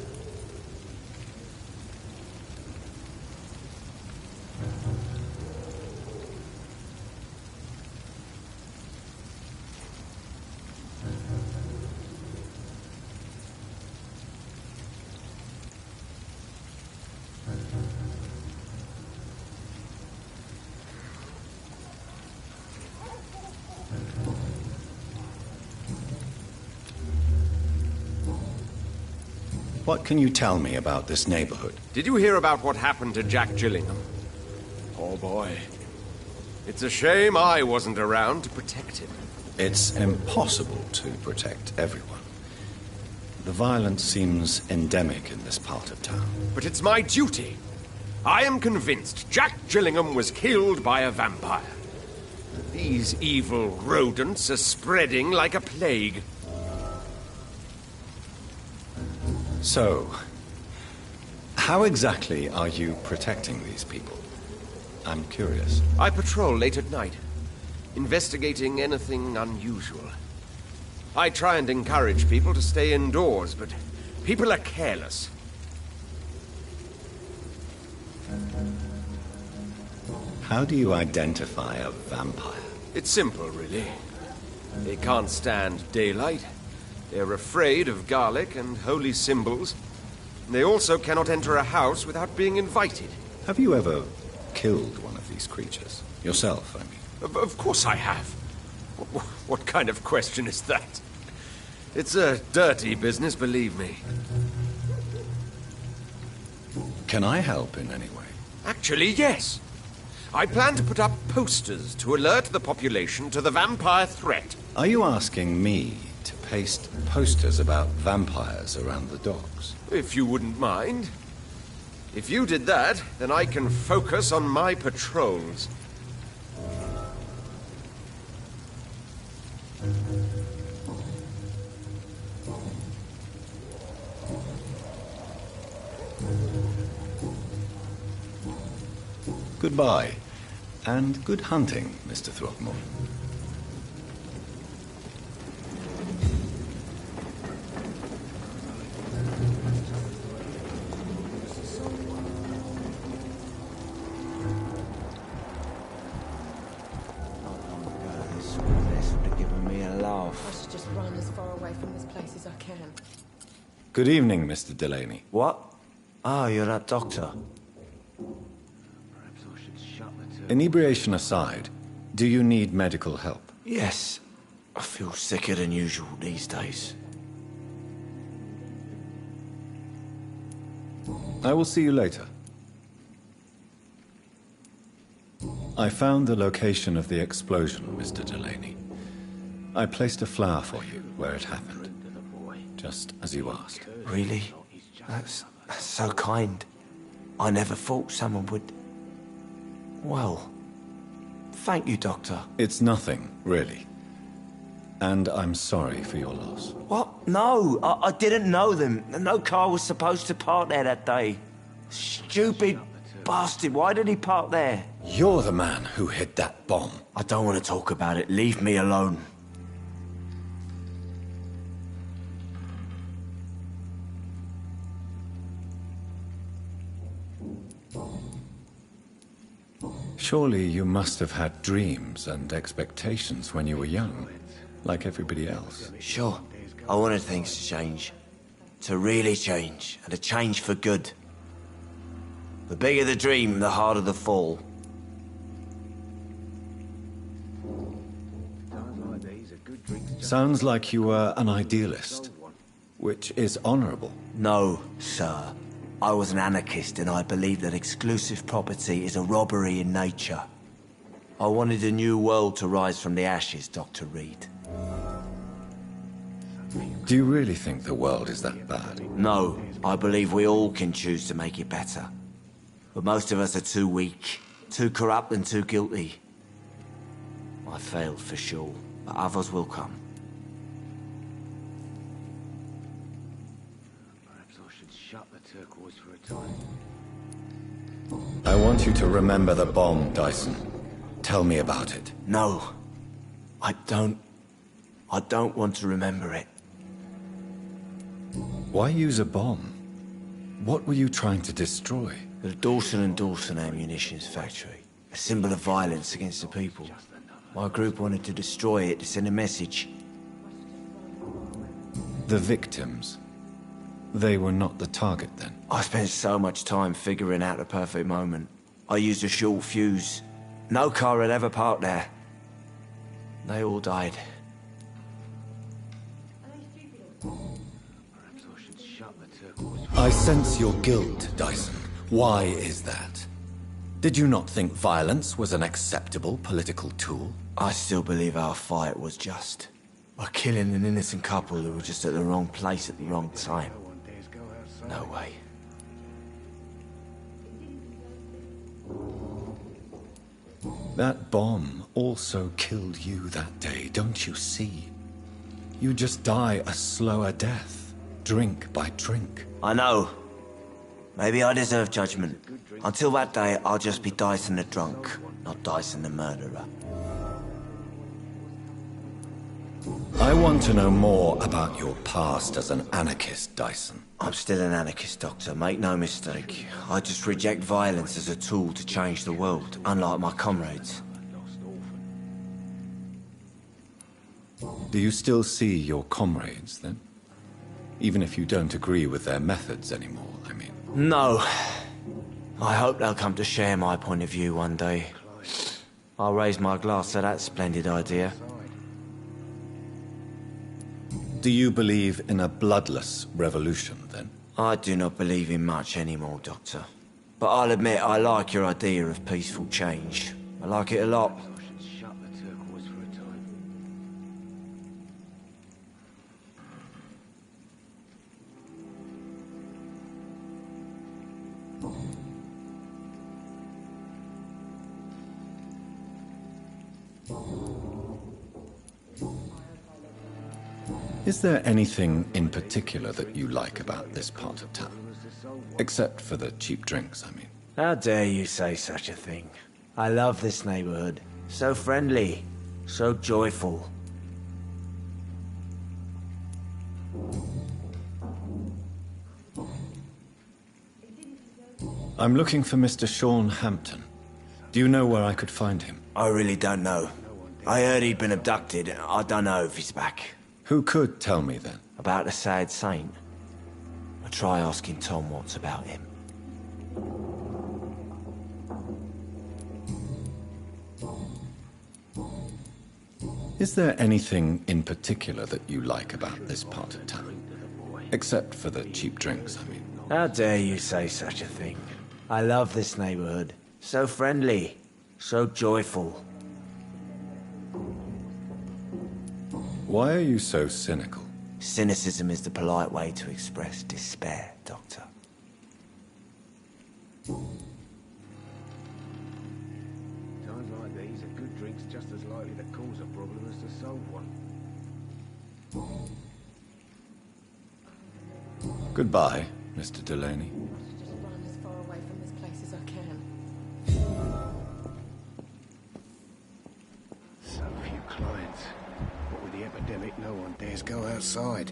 What can you tell me about this neighborhood? Did you hear about what happened to Jack Gillingham? Oh boy. It's a shame I wasn't around to protect him. It's impossible to protect everyone. The violence seems endemic in this part of town. But it's my duty. I am convinced Jack Gillingham was killed by a vampire. These evil rodents are spreading like a plague. So, how exactly are you protecting these people? I'm curious. I patrol late at night, investigating anything unusual. I try and encourage people to stay indoors, but people are careless. How do you identify a vampire? It's simple, really. They can't stand daylight. They're afraid of garlic and holy symbols. They also cannot enter a house without being invited. Have you ever killed one of these creatures? Yourself, I mean. Of course I have. What kind of question is that? It's a dirty business, believe me. Can I help in any way? Actually, yes. I plan to put up posters to alert the population to the vampire threat. Are you asking me to paste posters about vampires around the docks? If you wouldn't mind. If you did that, then I can focus on my patrols. Goodbye, and good hunting, Mr. Throckmorton. Run as far away from this place as I can. Good evening, Mr. Delaney. What? Ah, you're that doctor. Inebriation aside, do you need medical help? Yes. I feel sicker than usual these days. I will see you later. I found the location of the explosion, Mr. Delaney. I placed a flower for you where it happened, just as you asked. Really? That's so kind. I never thought someone would... Well, thank you, Doctor. It's nothing, really. And I'm sorry for your loss. What? No, I didn't know them. No car was supposed to park there that day. Stupid bastard, why did he park there? You're the man who hid that bomb. I don't want to talk about it. Leave me alone. Surely you must have had dreams and expectations when you were young, like everybody else. Sure. I wanted things to change. To really change, and to change for good. The bigger the dream, the harder the fall. Sounds like you were an idealist, which is honorable. No, sir. I was an anarchist, and I believed that exclusive property is a robbery in nature. I wanted a new world to rise from the ashes, Dr. Reed. Do you really think the world is that bad? No, I believe we all can choose to make it better. But most of us are too weak, too corrupt and too guilty. I failed for sure, but others will come. Perhaps I should shut the turquoise for a time. I want you to remember the bomb, Dyson. Tell me about it. No. I don't want to remember it. Why use a bomb? What were you trying to destroy? The Dawson & Dawson ammunitions factory. A symbol of violence against the people. My group wanted to destroy it to send a message. The victims. They were not the target then? I spent so much time figuring out the perfect moment. I used a short fuse. No car had ever parked there. They all died. I sense your guilt, Dyson. Why is that? Did you not think violence was an acceptable political tool? I still believe our fight was just. By killing an innocent couple who were just at the wrong place at the wrong time. No way. That bomb also killed you that day, don't you see? You just die a slower death, drink by drink. I know. Maybe I deserve judgment. Until that day, I'll just be Dyson the drunk, not Dyson the murderer. I want to know more about your past as an anarchist, Dyson. I'm still an anarchist, Doctor, make no mistake. I just reject violence as a tool to change the world, unlike my comrades. Do you still see your comrades, then? Even if you don't agree with their methods anymore, I mean. No. I hope they'll come to share my point of view one day. I'll raise my glass to that splendid idea. Do you believe in a bloodless revolution, then? I do not believe in much anymore, Doctor. But I'll admit I like your idea of peaceful change. I like it a lot. Is there anything in particular that you like about this part of town? Except for the cheap drinks, I mean. How dare you say such a thing? I love this neighborhood. So friendly. So joyful. I'm looking for Mr. Sean Hampton. Do you know where I could find him? I really don't know. I heard he'd been abducted. I don't know if he's back. Who could tell me then? About the sad saint? I'll try asking Tom what's about him. Is there anything in particular that you like about this part of town? Except for the cheap drinks, I mean. How dare you say such a thing? I love this neighborhood. So friendly, so joyful. Why are you so cynical? Cynicism is the polite way to express despair, Doctor. Times like these, a good drink's just as likely to cause a problem as to solve one. Goodbye, Mr. Delaney. Just run as far away from this place as I can. So few clients. But with the epidemic, no one dares go outside.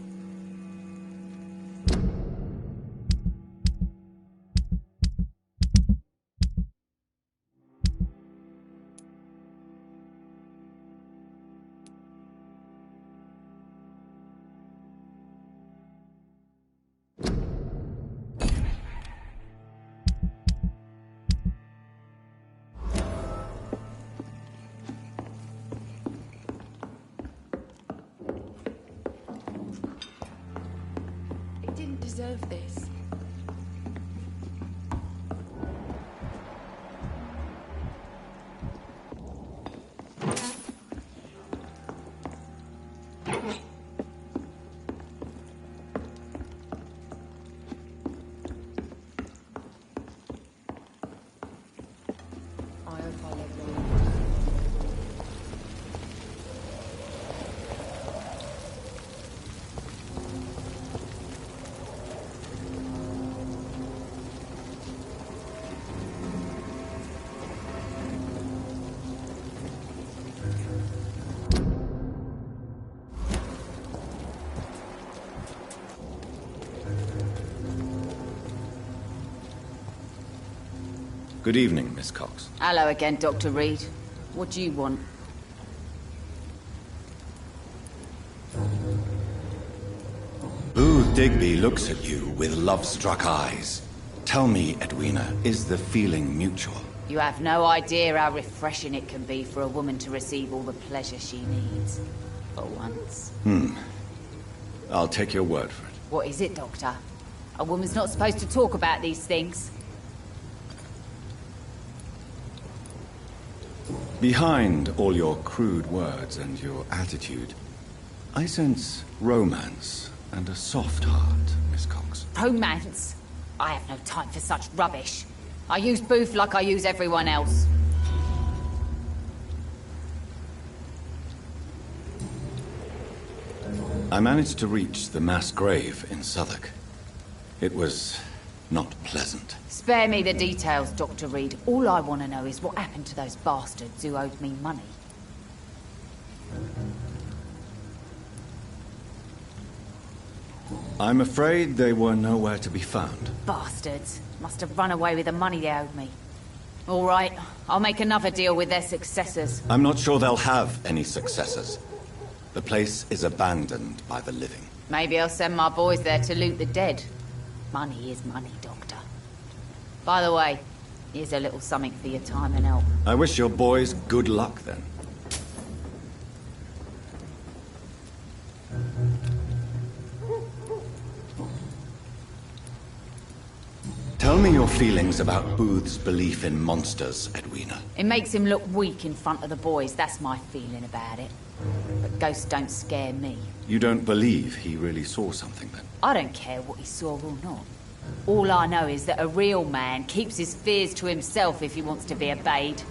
It didn't deserve this. I hope I live long enough. Good evening, Miss Cox. Hello again, Dr. Reed. What do you want? Booth Digby looks at you with love-struck eyes. Tell me, Edwina, is the feeling mutual? You have no idea how refreshing it can be for a woman to receive all the pleasure she needs. For once. I'll take your word for it. What is it, Doctor? A woman's not supposed to talk about these things. Behind all your crude words and your attitude, I sense romance and a soft heart, Miss Cox. Romance? I have no time for such rubbish. I use Booth like I use everyone else. I managed to reach the mass grave in Southwark. It was not pleasant. Spare me the details, Dr. Reed. All I want to know is what happened to those bastards who owed me money. I'm afraid they were nowhere to be found. Bastards. Must have run away with the money they owed me. All right, I'll make another deal with their successors. I'm not sure they'll have any successors. The place is abandoned by the living. Maybe I'll send my boys there to loot the dead. Money is money, Doctor. By the way, here's a little something for your time and help. I wish your boys good luck, then. Tell me your feelings about Booth's belief in monsters, Edwina. It makes him look weak in front of the boys, that's my feeling about it. But ghosts don't scare me. You don't believe he really saw something, then? I don't care what he saw or not. All I know is that a real man keeps his fears to himself if he wants to be obeyed.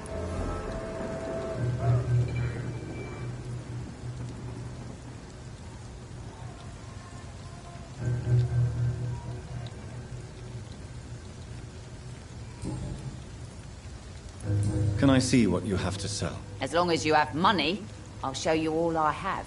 Can I see what you have to sell? As long as you have money, I'll show you all I have.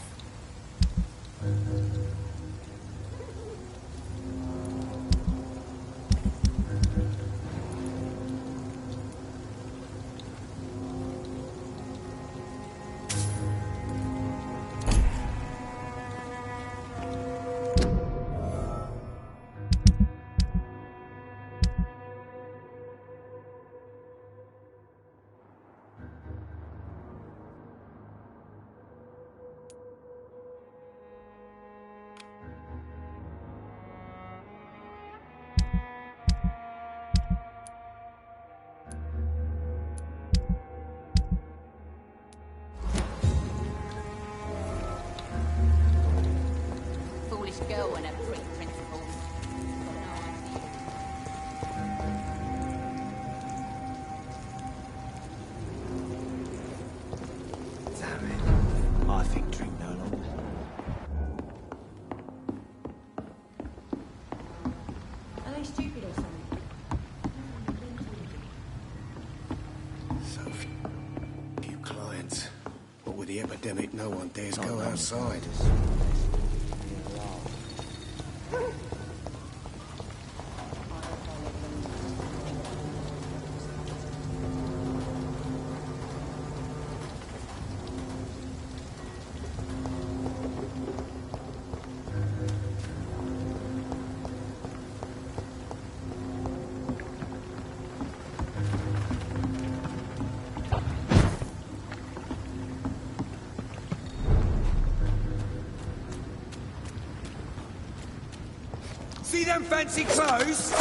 Damn it. I think drink no longer. Are they stupid or something? So few clients. But with the epidemic, no one dares go outside. See them fancy clothes?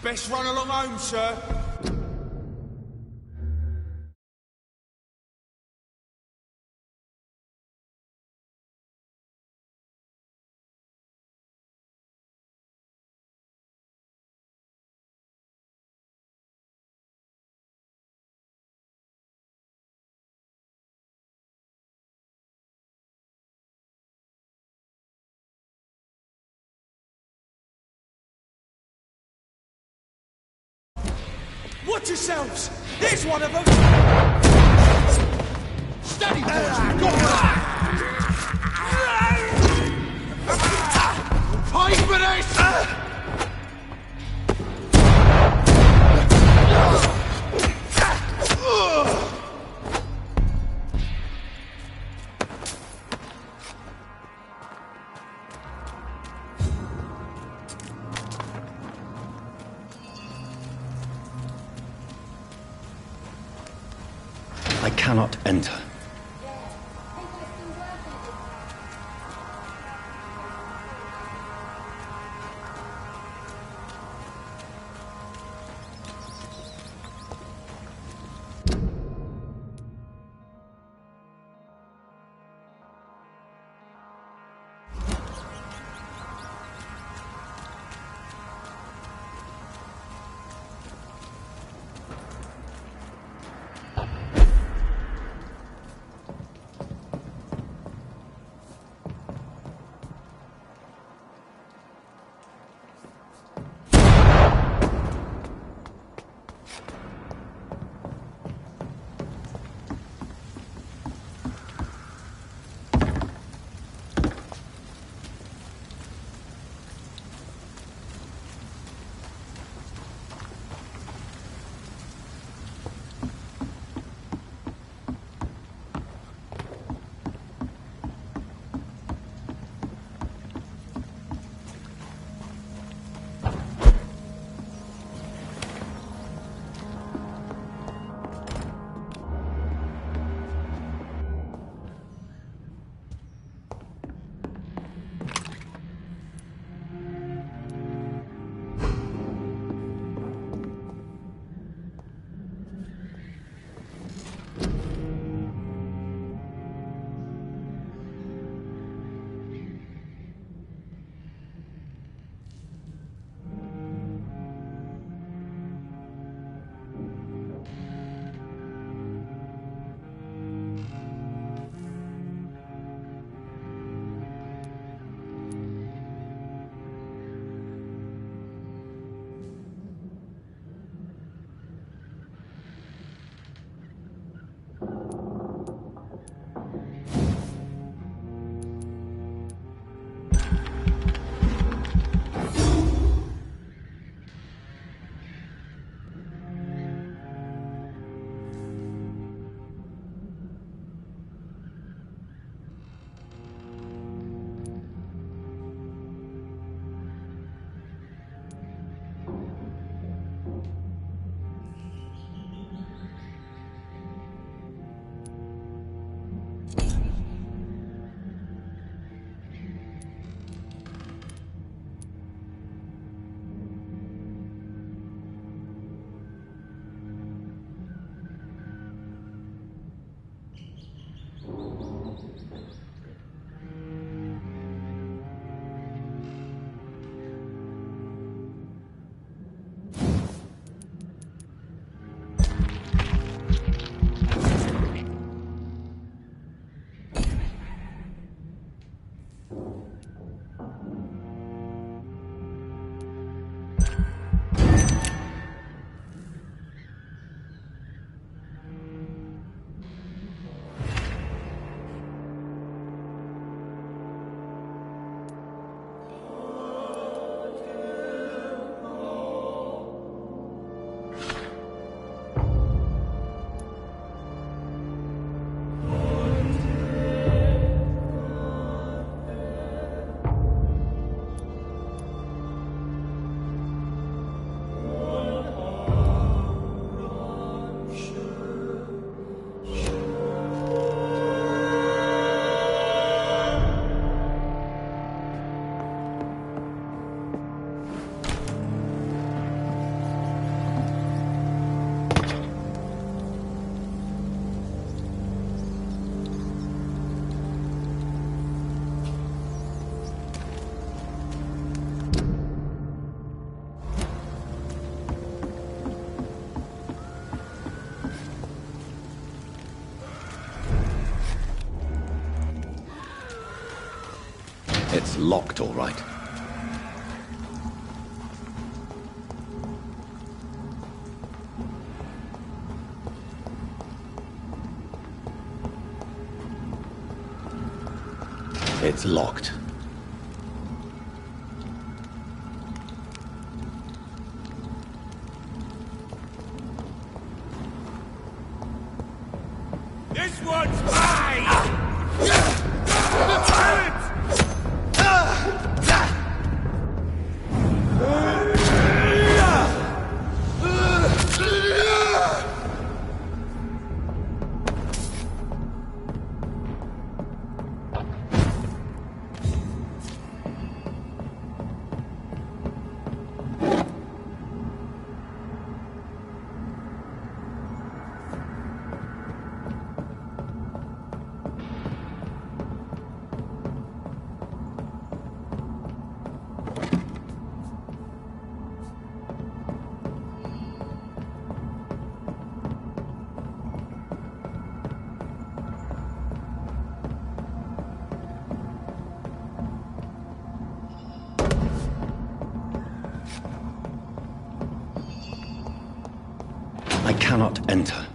Best run along home, sir. Watch yourselves! There's one of them! Steady, boys! You've got that! Pay for this! I cannot enter. It's locked, all right. It's locked. This one's mine! I cannot enter.